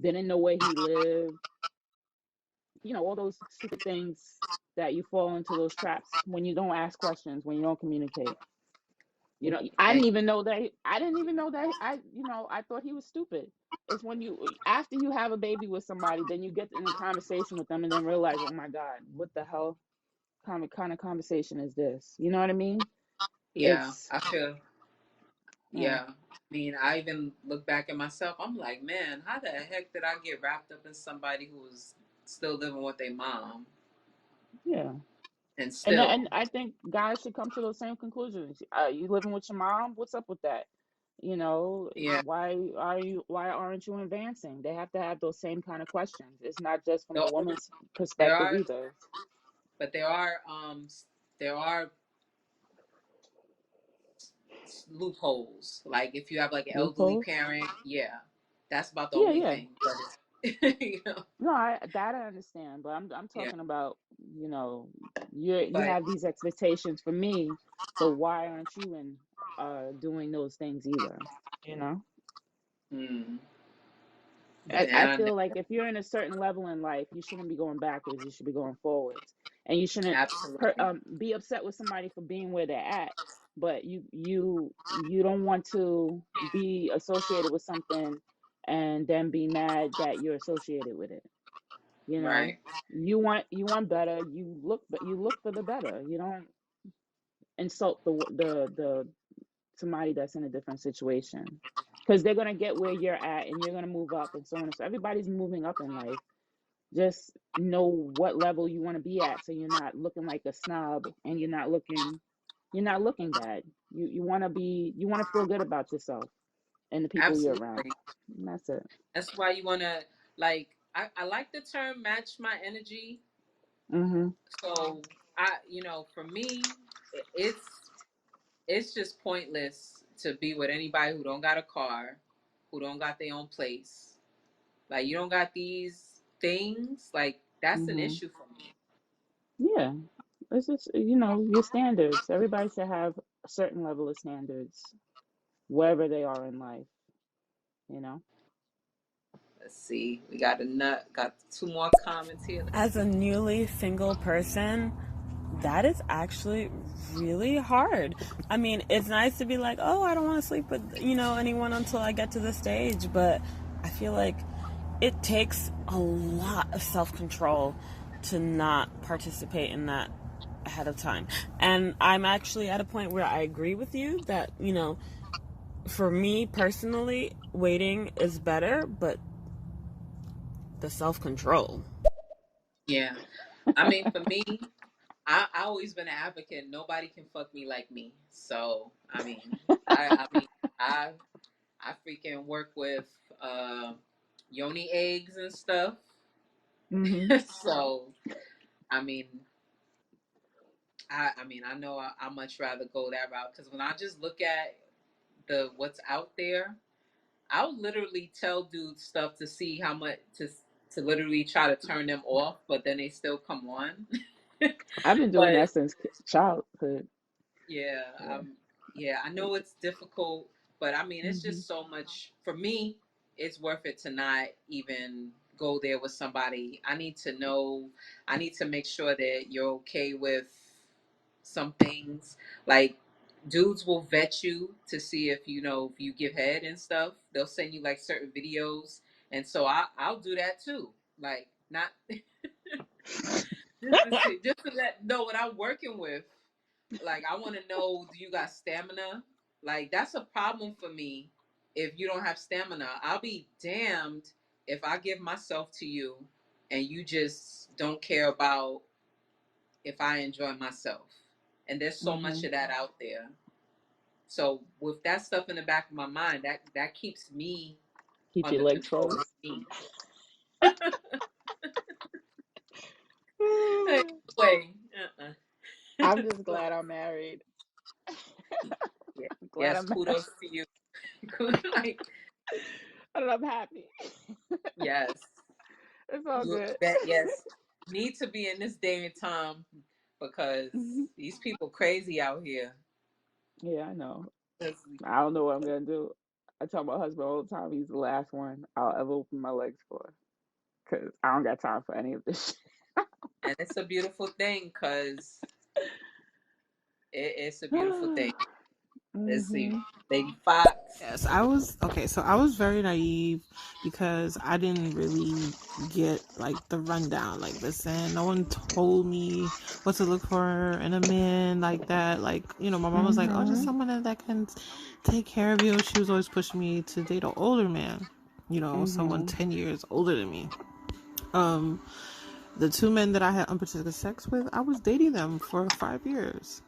didn't know where he lived, all those stupid things that you fall into, those traps when you don't ask questions, when you don't communicate. I And didn't even know that. I didn't even know that. I thought he was stupid. It's when after you have a baby with somebody, then you get in a conversation with them and then realize, oh my God, what the hell kind of conversation is this? You know what I mean? yeah, It's I feel, uh, yeah. I mean, I even look back at myself. I'm like, man, how the heck did I get wrapped up in somebody who was still living with their mom yeah. and And still, I think guys should come to those same conclusions. You living with your mom? What's up with that? yeah. Why aren't you advancing? They have to have those same kind of questions. It's not just from a The- woman's There perspective are, either. but there are loopholes. Like if you have like an elderly Loopholes? parent, yeah, that's about the Yeah, only yeah. thing. But it's, No, I understand, but I'm yeah. talking about, you But have these expectations for me, so why aren't you doing those things either? You know? mm, I and feel like if you're in a certain level in life, you shouldn't be going backwards. You should be going forwards, and you shouldn't absolutely be upset with somebody for being where they're at. But you don't want to be associated with something and then be mad that you're associated with it. You know, right. you want better. You look for the better. You don't insult the somebody that's in a different situation, because they're gonna get where you're at and you're gonna move up and so on and so. Everybody's moving up in life. Just know what level you want to be at, so you're not looking like a snob and you're not looking bad. You want to feel good about yourself and the people you're around. Absolutely. And that's it. That's why you want to, like, I like the term match my energy. Mhm. So for me, it's just pointless to be with anybody who don't got a car, who don't got their own place. Like you don't got these things. Like that's an Mhm. issue for me. Yeah. It's just, your standards. Everybody should have a certain level of standards wherever they are in life, you know? Let's see. We got got two more comments here. Let's As a see. newly single person, that is actually really hard. I mean, it's nice to be like, oh, I don't want to sleep with, anyone until I get to the stage, but I feel like it takes a lot of self-control to not participate in that ahead of time. And I'm actually at a point where I agree with you that, for me personally, waiting is better, but the self-control. Yeah. I mean, for me, I always been an advocate. Nobody can fuck me like me. So I mean, I I freaking work with uh, yoni eggs and stuff. Mhm. So I mean, I know I much rather go that route because when I just look at the what's out there, I'll literally tell dudes stuff to see how much to literally try to turn them off, but then they still come on. I've been doing But that since childhood. yeah, Yeah. yeah, I know it's difficult, but I mean, it's Mhm. just so much for me. It's worth it to not even go there with somebody. I need to know. I need to make sure that you're okay with some things. Like dudes will vet you to see if you give head and stuff. They'll send you like certain videos, and so I'll do that too. Like not just to let know what I'm working with. Like I want to know, do you got stamina? Like that's a problem for me. If you don't have stamina, I'll be damned if I give myself to you and you just don't care about if I enjoy myself. And there's so much Mhm. of that out there. So with that stuff in the back of my mind, that keeps me Keep your under legs control of closed. me. Hey, wait, I'm just Go glad I'm married. Yeah. I'm glad Yes, I'm married. kudos to you. like And I'm happy. Yes. It's all You good. bet. Yes. Need to be in this day and time because these people crazy out here. Yeah, I know. 'Cause I don't know what I'm gonna do. I tell my husband all the time he's the last one I'll ever open my legs for, because I don't got time for any of this And it's a beautiful thing because it's a beautiful shit. thing. Let's see. Hmm. Baby Fox. Yes, I was okay. So I was very naive because I didn't really get like the rundown. Like, listen, no one told me what to look for in a man like that. Like, my mom was like, "Oh, just Hmm. someone that can take care of you." She was always pushing me to date an older man. Someone Hmm. 10 years older than me. Um, the two men that I had unprotected sex with, I was dating them for 5 years.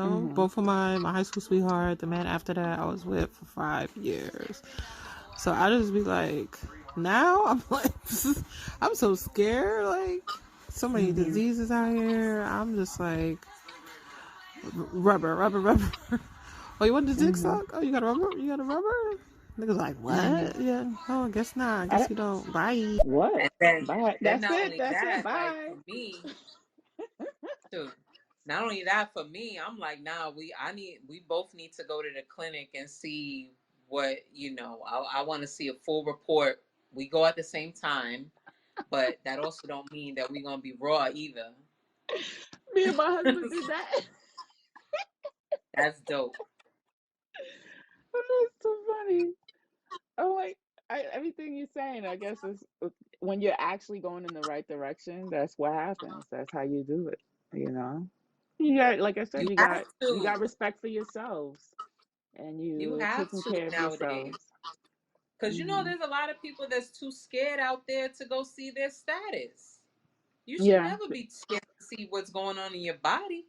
Hmm. Both of my high school sweetheart, the man after that I was with for 5 years. So I just be like, now I'm like, I'm so scared. Like, so many Hmm. diseases out here. I'm just like, rubber, rubber, rubber. Oh, you want the dick Hmm. suck? Oh, you got a rubber? You got a rubber? Niggas like, Hmm. what? Yeah. Oh, I guess not. I I guess don't, you don't. Bye. what? And then Bye. then That's not it. only That's it. that, like Bye. for me, too. Not only that for me, I'm like, nah, we both need to go to the clinic and see what, I want to see a full report. We go at the same time, but that also don't mean that we're gonna be raw either. Me and my husband did that. That's dope. It's so funny. I'm like, everything you're saying, I guess, is when you're actually going in the right direction. That's what happens. That's how you do it. You know. You got, like I said, You you have got you to. got respect for yourselves, and You you have taking to care of nowadays. yourselves. Because Hmm. there's a lot of people that's too scared out there to go see their status. You should Yeah, never be scared to see what's going on in your body.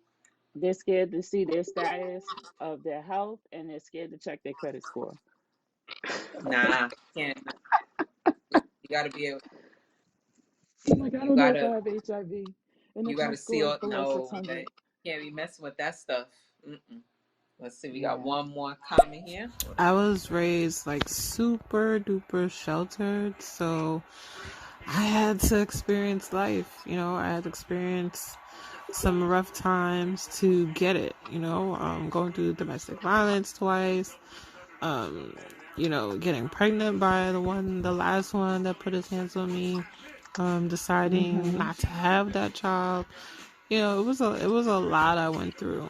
they're scared to see their status of their health, and they're scared to check their credit score. Nah, can't. You gotta be a, I'm you, like, I you don't know if I gotta have HIV, and you if my gotta see score is all. below No, 600. that can't be messing with that stuff. Mm-mm. Let's see. We got Yeah. one more comment here. I was raised like super duper sheltered, so I had to experience life. I had to experience some rough times to get it. Going through domestic violence twice. Um, getting pregnant by the last one that put his hands on me. Deciding Mhm. not to have that child. It was a lot I went through.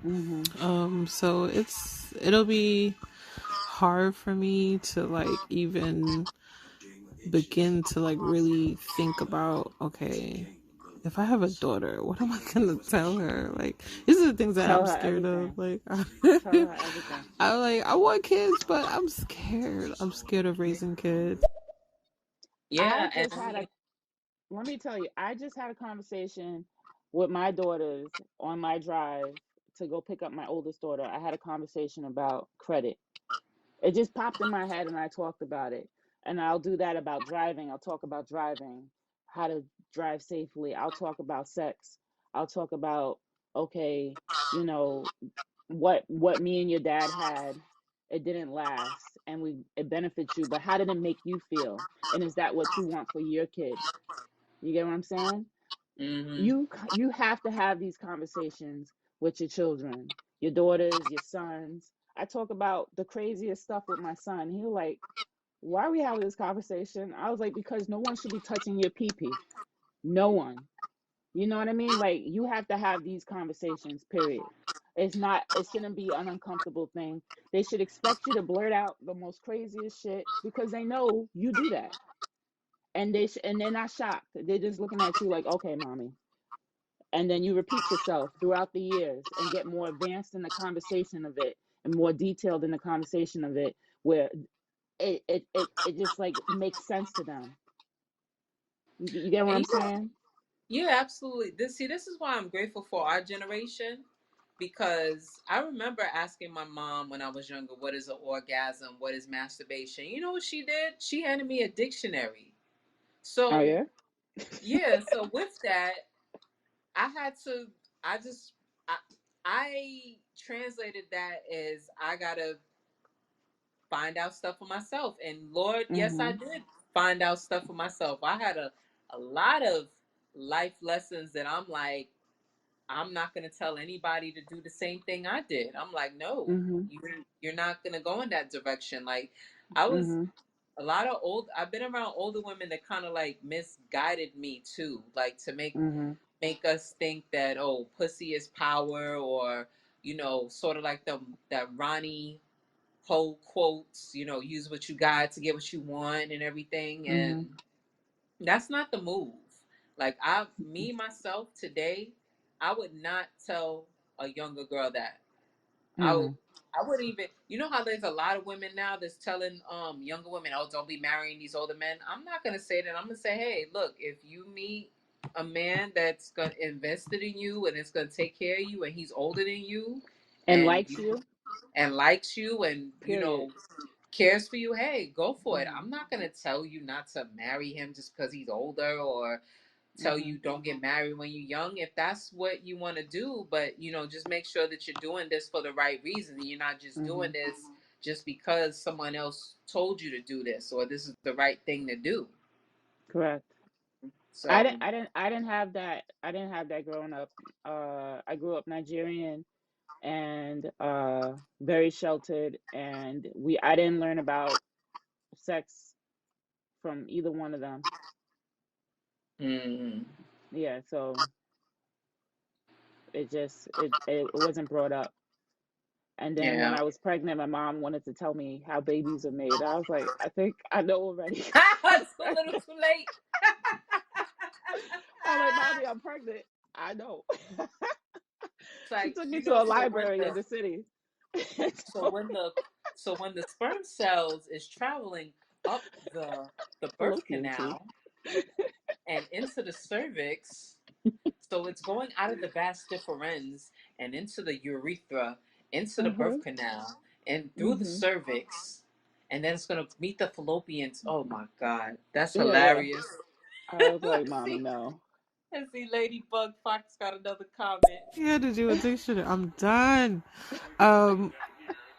Mhm. So it'll be hard for me to like even begin to like really think about, okay, if I have a daughter, what am I gonna tell her? Like, these are the things that Tell I'm her scared of. everything. Like, Tell her everything. I want kids, but I'm scared. I'm scared of raising kids. I Yeah, and just I had a mean, Let me tell you, I just had a conversation with my daughters on my drive to go pick up my oldest daughter. I had a conversation about credit. It just popped in my head and I talked about it. And I'll do that about driving. I'll talk about driving, how to drive safely. I'll talk about sex. I'll talk about, okay, you know, what me and your dad had, it didn't last and we it benefits you, but how did it make you feel? And is that what you want for your kid? You get what I'm saying? mm-hmm. You have to have these conversations with your children, your daughters, your sons. I talk about the craziest stuff with my son. He was like, "Why are we having this conversation?" I was like, "Because no one should be touching your pee pee. No one." You know what I mean? Like you have to have these conversations. Period. It's not. It shouldn't be an uncomfortable thing. They should expect you to blurt out the most craziest shit because they know you do that, and and they're not shocked. They're just looking at you like, "Okay, mommy." And then you repeat yourself throughout the years and get more advanced in the conversation of it and more detailed in the conversation of it, where it just like makes sense to them. You get what And I'm saying? yeah, absolutely. This is why I'm grateful for our generation because I remember asking my mom when I was younger, what is an orgasm? What is masturbation? You know what she did? She handed me a dictionary. Oh So, yeah. yeah, so with that, I had to, I just, I, I translated that as I gotta find out stuff for myself. And Lord, yes, I Mhm. did find out stuff for myself. I had a lot of life lessons that I'm like, I'm not going to tell anybody to do the same thing I did. I'm like, no, Mhm. you're not going to go in that direction. Like, I was Mhm. a lot of I've been around older women that kind of like misguided me too, like to Mhm. make us think that, oh, pussy is power, or sort of like that Ronnie whole quotes, use what you got to get what you want and everything. And Mhm. that's not the move. Like, me myself today, I would not tell a younger girl that. I would Mhm. I would even, how there's a lot of women now that's telling younger women, oh, don't be marrying these older men. I'm not gonna say that. I'm gonna say, hey, look, if you meet a man that's gonna invested in you and it's gonna take care of you, and he's older than you, And and likes you. likes you, and Period. cares for you, hey, go for it. Mhm. I'm not gonna tell you not to marry him just because he's older, or tell you Mhm. don't get married when you're young, if that's what you want to do. But just make sure that you're doing this for the right reason. You're not just doing Mhm. this just because someone else told you to do this, or this is the right thing to do. Correct. So I didn't have that. I didn't have that growing up. I grew up Nigerian and very sheltered, and I didn't learn about sex from either one of them. mm, Yeah, so it wasn't brought up. And then when yeah. I was pregnant, my mom wanted to tell me how babies are made. I was like, I think I know already. I'm It's a little pregnant. too late. I'm like, Mommy, I'm pregnant. I know. It's She like, took me to a so when library in the city. And so told when me the so when the sperm cells is traveling up the birth fallopian tube. canal and into the cervix. So it's going out of the vas deferens and into the urethra, into the Uh-huh. birth canal, and through the Hmm. cervix, and then it's gonna meet the fallopians. Oh my God, that's Yeah, yeah. hilarious. I was like, Let's Mommy, see, no. let's see. Ladybug Fox got another comment. Yeah, to do a dictionary. I'm done. Um,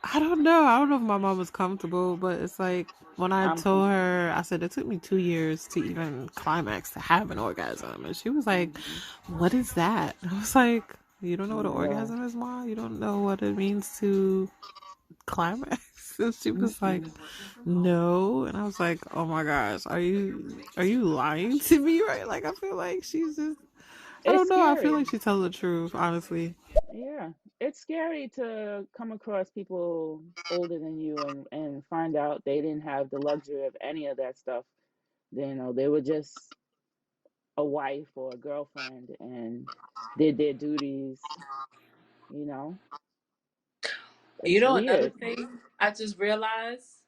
I don't know. I don't know if my mom was comfortable, but it's like when I I'm told comfortable. her, I said it took me 2 years to even climax to have an orgasm, and she was like, Hmm. "What is that?" I was like, "You don't know what an Yeah. orgasm is, Ma? You don't know what it means to climax?" And she was like, Mm-mm. "No," and I was like, "Oh my gosh, are you lying to me, right?" Like I feel like she's just, I It's don't know. I feel scary. like she tells the truth, honestly. Yeah. It's scary to come across people older than you and find out they didn't have the luxury of any of that stuff. They were just a wife or a girlfriend and did their duties, you know? You It's know, another weird. thing I just realized,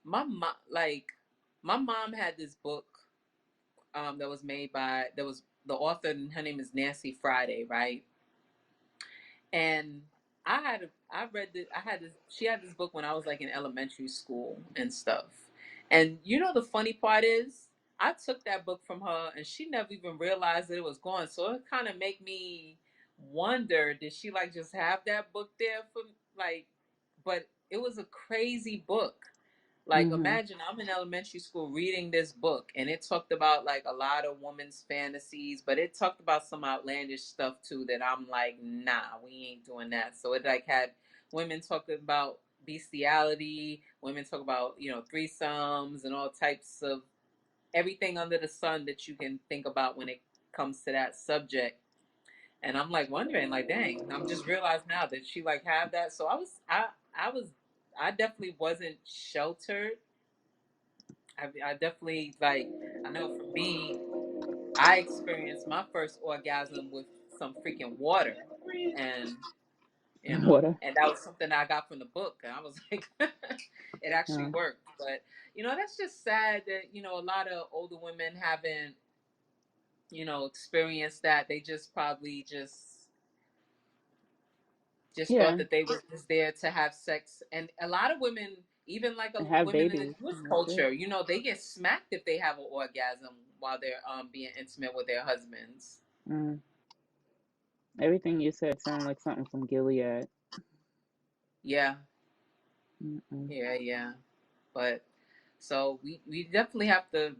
my mom had this book that was made by that was the author, and her name is Nancy Friday, right? And I read this I had this she had this book when I was like in elementary school and stuff. And the funny part is, I took that book from her and she never even realized that it was gone. So it kind of make me wonder, did she like just have that book there for, like, but it was a crazy book. Like, Hmm. imagine I'm in elementary school reading this book, and it talked about like a lot of women's fantasies, but it talked about some outlandish stuff too that I'm like, nah, we ain't doing that. So it like had women talking about bestiality, women talk about, threesomes and all types of everything under the sun that you can think about when it comes to that subject. And I'm like wondering, like, dang, I'm just realized now that she like have that. So I definitely wasn't sheltered. I definitely, like, I know for me, I experienced my first orgasm with some freaking water, and What a and that was something I got from the book, and I was like, it actually uh, worked. But that's just sad that a lot of older women haven't experienced that. They just probably just thought yeah, that they were just there to have sex. And a lot of women, even like and have women in the babies. Jewish And that's it. culture, they get smacked if they have an orgasm while they're being intimate with their husbands. Mm. Everything you said sounded like something from Gilead. Yeah, Mm-mm. yeah, yeah. But so we definitely have to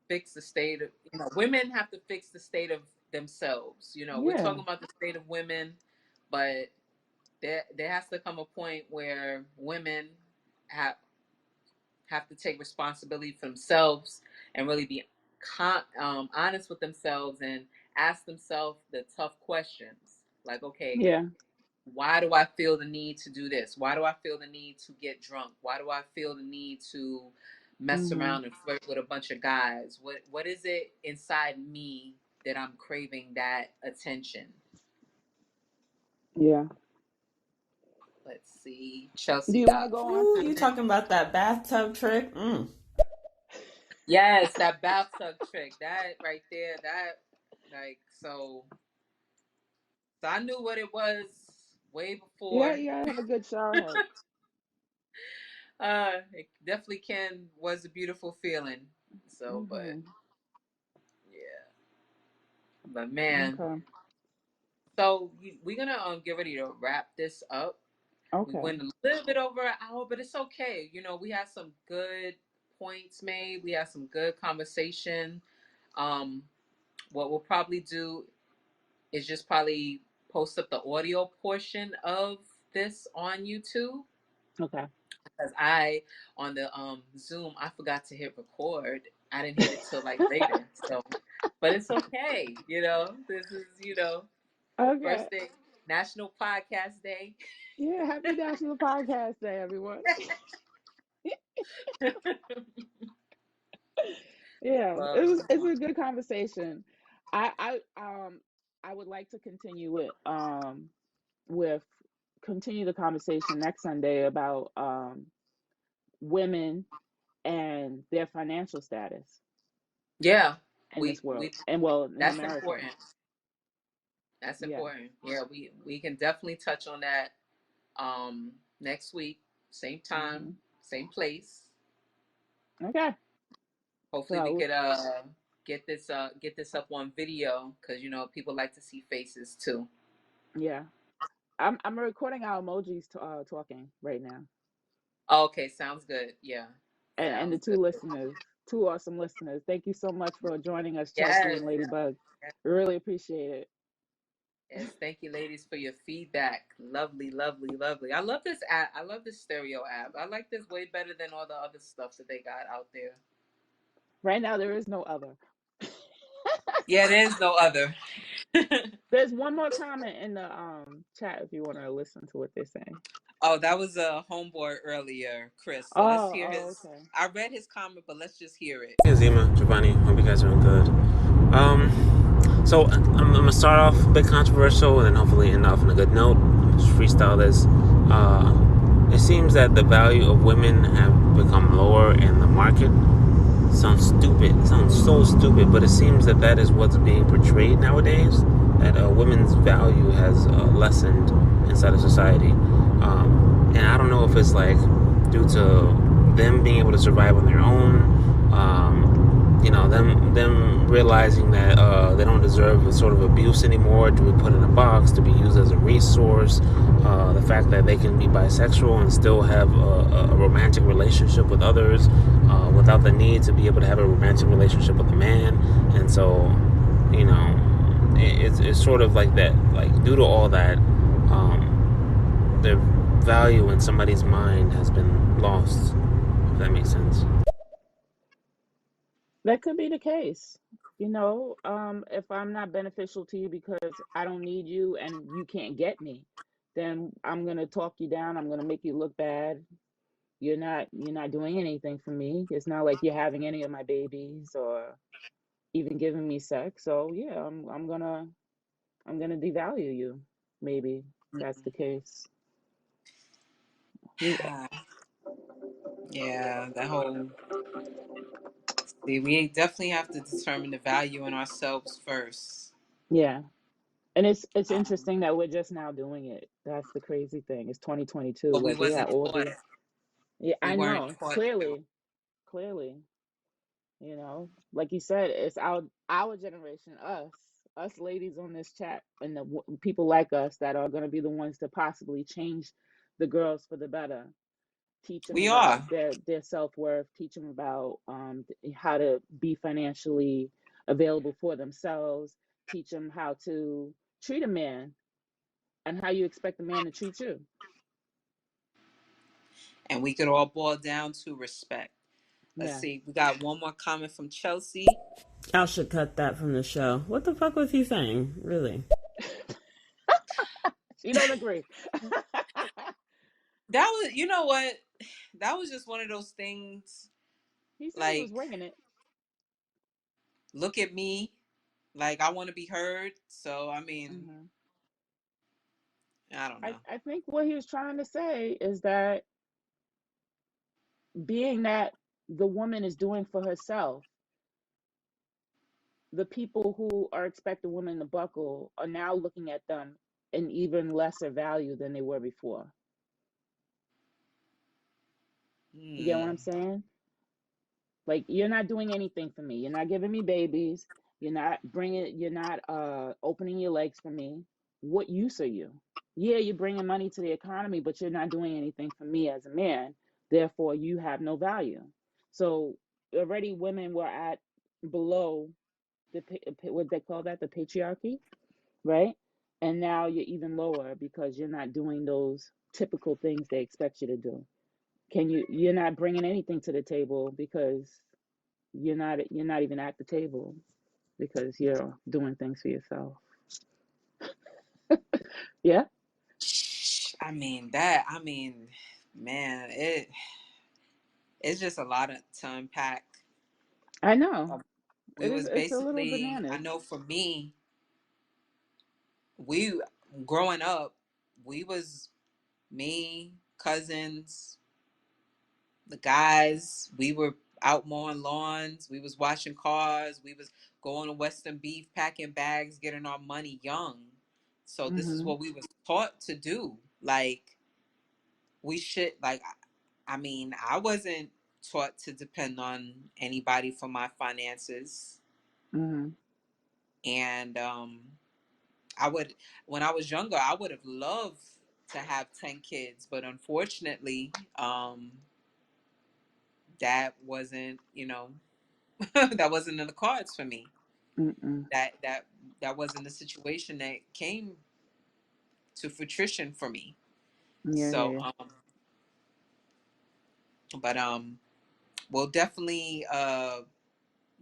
fix the state of, women have to fix the state of themselves. We're Yeah. talking about the state of women, but there has to come a point where women have have to take responsibility for themselves and really be honest with themselves and ask themselves the tough questions like, okay, Yeah. why do I feel the need to do this? Why do I feel the need to get drunk? Why do I feel the need to mess Mhm. around and flirt with a bunch of guys? What is it inside me that I'm craving that attention? Yeah. Let's see. Do Chelsea you want to got go on Ooh, to? you talking about that bathtub trick? yes, that bathtub trick. That right there, that like so I knew what it was way Yeah, before. you gotta have a good shower head. It definitely was a beautiful feeling. So, but Mhm. yeah, but man, Okay. so we're gonna get ready to wrap this up. We Okay. went a little bit over an hour, but it's okay. We had some good points made. We had some good conversation. Um, what we'll probably do is just probably post up the audio portion of this on YouTube. Okay. Because I on the Zoom I forgot to hit record. I didn't hit it till like later. So, but it's okay. This is Okay. first day, National Podcast Day. Yeah, happy National Podcast Day, everyone. Yeah, Well, it's a good conversation. I would like to continue with continue the conversation next Sunday about women and their financial status yeah, in this we world we and well in that's America. important. That's Yeah. important. Yeah, we can definitely touch on that next week, same time, Hmm. same place. Okay. Hopefully we So could get this up on video because people like to see faces too. yeah, I'm recording our emojis talking right now, Okay, sounds good. Yeah, and the sounds two good. listeners, two awesome listeners. Thank you so much for joining us, Chelsea Yes, and Ladybug. yes, Really appreciate it. yes. Thank you, ladies, for your feedback. Lovely, lovely, lovely. I love this app. I love this stereo app. I like this way better than all the other stuff that they got out there. Right now, there is no other. Yeah, there's no other. There's one more comment in the chat if you want to listen to what they're saying. Oh, that was a homeboy earlier, Chris. So let's Oh, hear oh, his. okay. I read his comment, but let's just hear it. Hey, Zima, Giovanni, hope you guys are doing good. So I'm gonna start off a bit controversial and then hopefully end off on a good note. Just freestyle this. It seems that the value of women have become lower in the market. Sounds stupid. Sounds so stupid, but it seems that that is what's being portrayed nowadays. That women's value has lessened inside of society, and I don't know if it's like due to them being able to survive on their own. Them realizing that they don't deserve a sort of abuse anymore, to be put in a box, to be used as a resource. The fact that they can be bisexual and still have a romantic relationship with others without the need to be able to have a romantic relationship with a man. And so, it's sort of like that, like due to all that, the value in somebody's mind has been lost, if that makes sense. That could be the case. If I'm not beneficial to you because I don't need you and you can't get me, then I'm gonna talk you down. I'm gonna make you look bad. You're not doing anything for me. It's not like you're having any of my babies or even giving me sex. So yeah, I'm gonna devalue you. Maybe that's the case. We Yeah, that whole. See, we definitely have to determine the value in ourselves first. Yeah. And it's Um, interesting that we're just now doing it. That's the crazy thing. It's 2022. but we Like we had wasn't all taught. these. Yeah, We I weren't know. taught to. Clearly, like you said, it's our generation, us ladies on this chat, and the people like us that are going to be the ones to possibly change the girls for the better. teach them We about are. their self-worth, teach them about how to be financially available for themselves, teach them how to treat a man and how you expect a man to treat you. And we could all boil down to respect. Let's Yes. see. We got one more comment from Chelsea. Y'all should cut that from the show. What the fuck was he saying? Really? She don't agree. That was, you know what? That was just one of those things. He said he was Like, winging it. look at me. Like, I want to be heard. So, I mean, Hmm. I don't know. I think what he was trying to say is that being that the woman is doing for herself, the people who are expecting women to buckle are now looking at them in even lesser value than they were before. You get what I'm Hmm. saying? Like, you're not doing anything for me. You're not giving me babies. You're not opening your legs for me. What use are you? Yeah, you're bringing money to the economy, but you're not doing anything for me as a man. Therefore, you have no value. So already women were at below the what they call that, the patriarchy, right? And now you're even lower because you're not doing those typical things they expect you to do. You're not bringing anything to the table because you're not even at the table because you're doing things for yourself. Yeah, I mean, man, it's just a lot to unpack. I know. We was It's a little basically, I bananas. know for me, we growing up, we was me, cousins, the guys, we were out mowing lawns, we was washing cars, we was going to Western Beef, packing bags, getting our money young. So this is Mhm. what we was taught to do. Like, we should, like, I mean, I wasn't taught to depend on anybody for my finances. Mhm. And I would, when I was younger, I would have loved to have 10 kids, but unfortunately, that wasn't, that wasn't in the cards for me. Mm-mm. That wasn't the situation that came to fruition for me. Yeah, So, yeah, but we'll definitely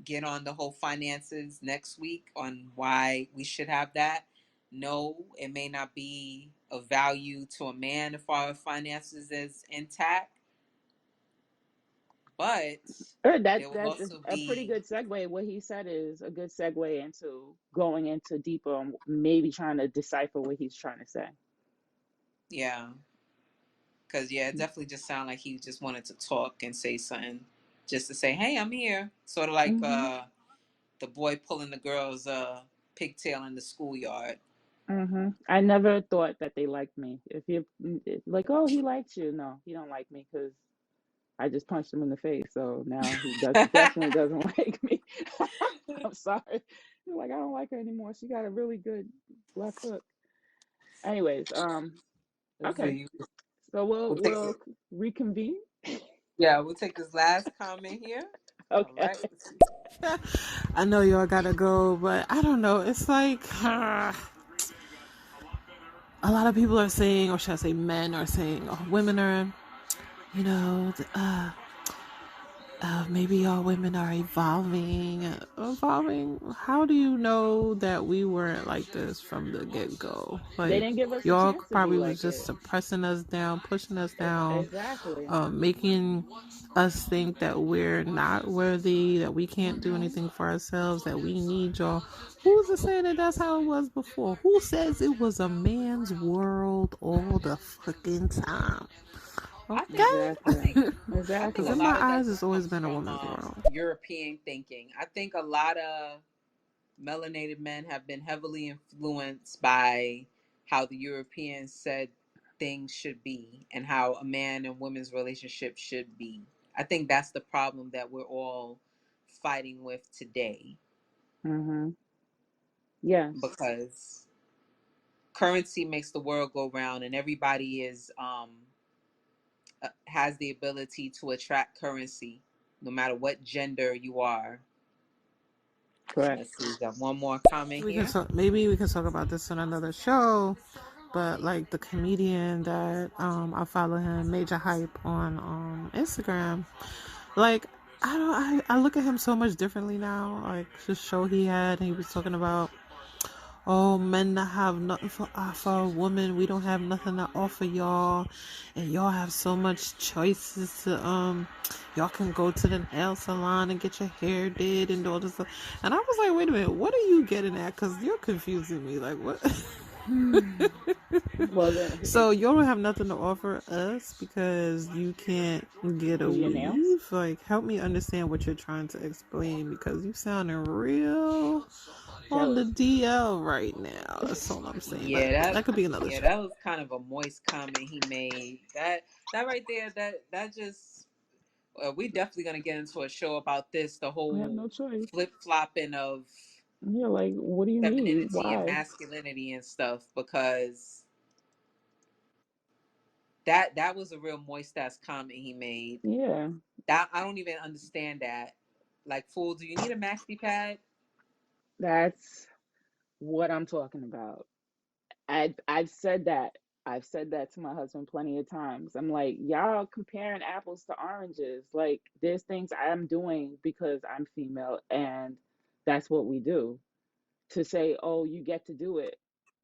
get on the whole finances next week on why we should have that. No, it may not be of value to a man if our finances is intact, but That there will that's also a pretty be, good segue. What he said is a good segue into going into deeper and maybe trying to decipher what he's trying to say. yeah, because yeah, it definitely just sounded like he just wanted to talk and say something, just to say, "Hey, I'm here." Sort of like Mhm. the boy pulling the girl's pigtail in the schoolyard. Mhm. I never thought that they liked me. If you're like, oh, he likes you. No, he don't like me because I just punched him in the face. So now he does definitely doesn't like me. I'm sorry. Like, I don't like her anymore. She got a really good left hook. Anyways, okay. So We'll take we'll it. reconvene. Yeah, we'll take this last comment here. All Okay. right. I know y'all gotta go, but I don't know. It's like a lot of people are saying, or should I say, men are saying, oh, women are, you know, maybe all women are evolving. Evolving? How do you know that we weren't like this from the get go? They Like, didn't give us a y'all chance to be probably like was just it. suppressing us down, pushing us down, Exactly. making us think that we're not worthy, that we can't do Mhm. anything for ourselves, that we need y'all. Who's to say that that's how it was before? Who says it was a man's world all the fucking time? Okay? I Exactly. think Because a in Exactly. my lot of that eyes, it's just always comes been a from woman's world. European thinking. I think a lot of melanated men have been heavily influenced by how the Europeans said things should be and how a man and woman's relationship should be. I think that's the problem that we're all fighting with today, Mhm. Yes. because currency makes the world go round, and everybody is has the ability to attract currency, no matter what gender you are. Correct. Let's see, got one more comment here. Maybe we can talk about this on another show. But like the comedian that I follow him, Major Hype on Instagram. Like I look at him so much differently now. Like the show he had, and he was talking about, oh, men that have nothing for offer, women, we don't have nothing to offer y'all, and y'all have so much choices to y'all can go to the nail salon and get your hair did and all this stuff. And I was like, wait a minute, what are you getting at? Because you're confusing me. Like, what? Well, then, So you don't have nothing to offer us because you can't get a do your nails. weave? Like, help me understand what you're trying to explain, because you sounding real on the Jealous. DL right now. That's all I'm saying. Yeah, But that could be another yeah, show. that was kind of a moist comment he made. That right there, that just we definitely gonna get into a show about this. The I have whole no choice. flip flopping of Yeah, like, what do you mean? femininity and Why? masculinity and stuff, because that was a real moist ass comment he made. Yeah, That I don't even understand that. Like, fool, do you need a maxi pad? that's what I'm talking about. I've said that. I've said that to my husband plenty of times. I'm like, y'all comparing apples to oranges. Like, there's things I'm doing because I'm female, and that's what we do. To say, oh, you get to do it.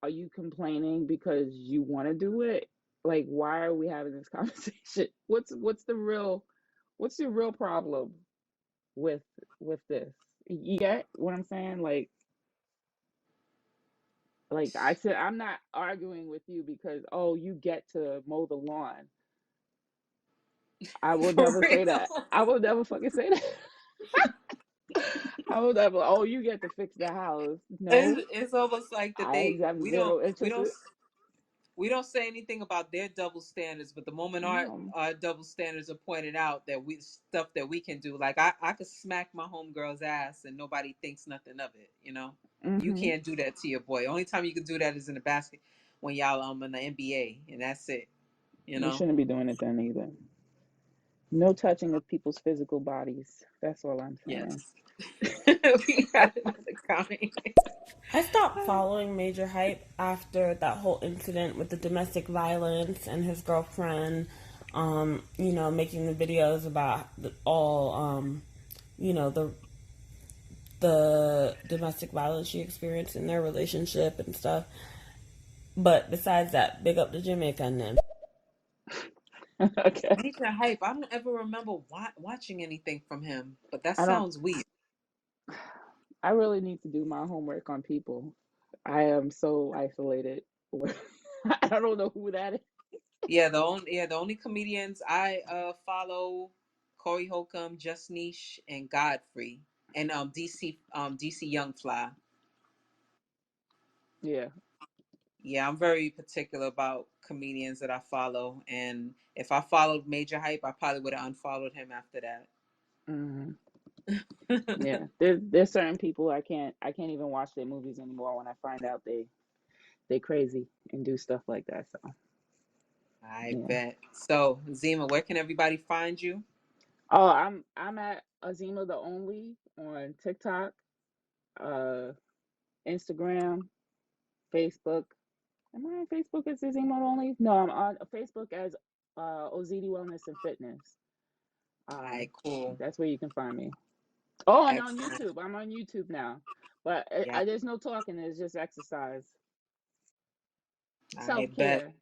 Are you complaining because you want to do it? Like, why are we having this conversation? What's the real problem with this? You get what I'm saying? Like I said, I'm not arguing with you because, oh, you get to mow the lawn. I will For never say real. that. I will never fucking say that. I will never. Oh, you get to fix the house. No, It's almost like that I have zero interest in. we don't say anything about their double standards, but the moment No. our double standards are pointed out, that we stuff that we can do, like I could smack my homegirl's ass and nobody thinks nothing of it, you know. You Hmm. can't do that to your boy. Only time you can do that is in the basket when y'all in the NBA, and that's it, you We know. shouldn't be doing it then either. No touching of people's physical bodies. That's all I'm saying. Yes. We got another comment. I stopped following Major Hype after that whole incident with the domestic violence and his girlfriend, making the videos about you know, the domestic violence she experienced in their relationship and stuff. But besides that, big up to Jamaica and them. Okay. Major Hype. I don't ever remember watching anything from him, but that I don't. sounds weird. I really need to do my homework on people. I am so isolated. I don't know who that is. The only comedians I follow, Corey Holcomb, Just Niche, and Godfrey, and DC Young Fly. Yeah. Yeah, I'm very particular about comedians that I follow, and if I followed Major Hype, I probably would have unfollowed him after Hmm. that. Yeah. There's certain people I can't even watch their movies anymore when I find out they crazy and do stuff like that. So I yeah. bet. So, Zima, where can everybody find you? Oh, I'm at Azima the Only on TikTok, uh, Instagram, Facebook. Am I on Facebook as Azima the Only? No, I'm on Facebook as OZD Wellness and Fitness. All right, cool. That's where you can find me. Oh, and on Excellent. YouTube. I'm on YouTube now. But Yeah, there's no talking, it's just exercise. I bet. Self-care.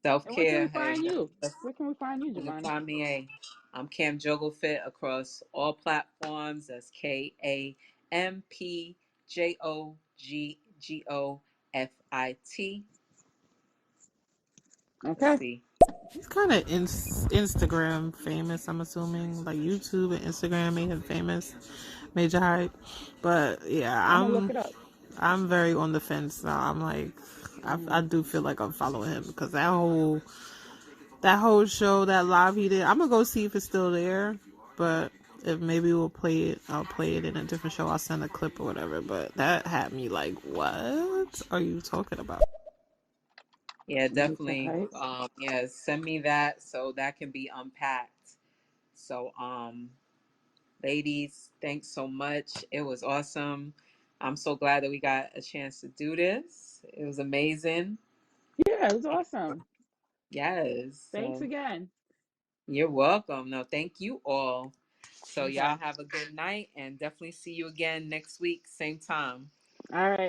Self And where can we care. Hey, find you? that's Where can we find you, you can Giovanni? find me. I'm Cam Jogofit across all platforms. That's KAMPJOGGOFIT. Let's Okay. see. He's kind of Instagram famous, I'm assuming. Like YouTube and Instagram made him famous. Major Hype. But yeah, I'm gonna look it up. I'm very on the fence now. I'm like, I do feel like I'm following him because that whole show, that live he did, I'm gonna go see if it's still there. But if maybe we'll play it, I'll play it in a different show. I'll send a clip or whatever. But that had me like, what are you talking about? Yeah, definitely. Okay. Yeah, send me that so that can be unpacked. So, ladies, thanks so much. It was awesome. I'm so glad that we got a chance to do this. It was amazing. Yeah, it was awesome. Yes. Thanks So again. you're welcome. No, thank you all. So y'all Okay. have a good night and definitely see you again next week, same time. All right.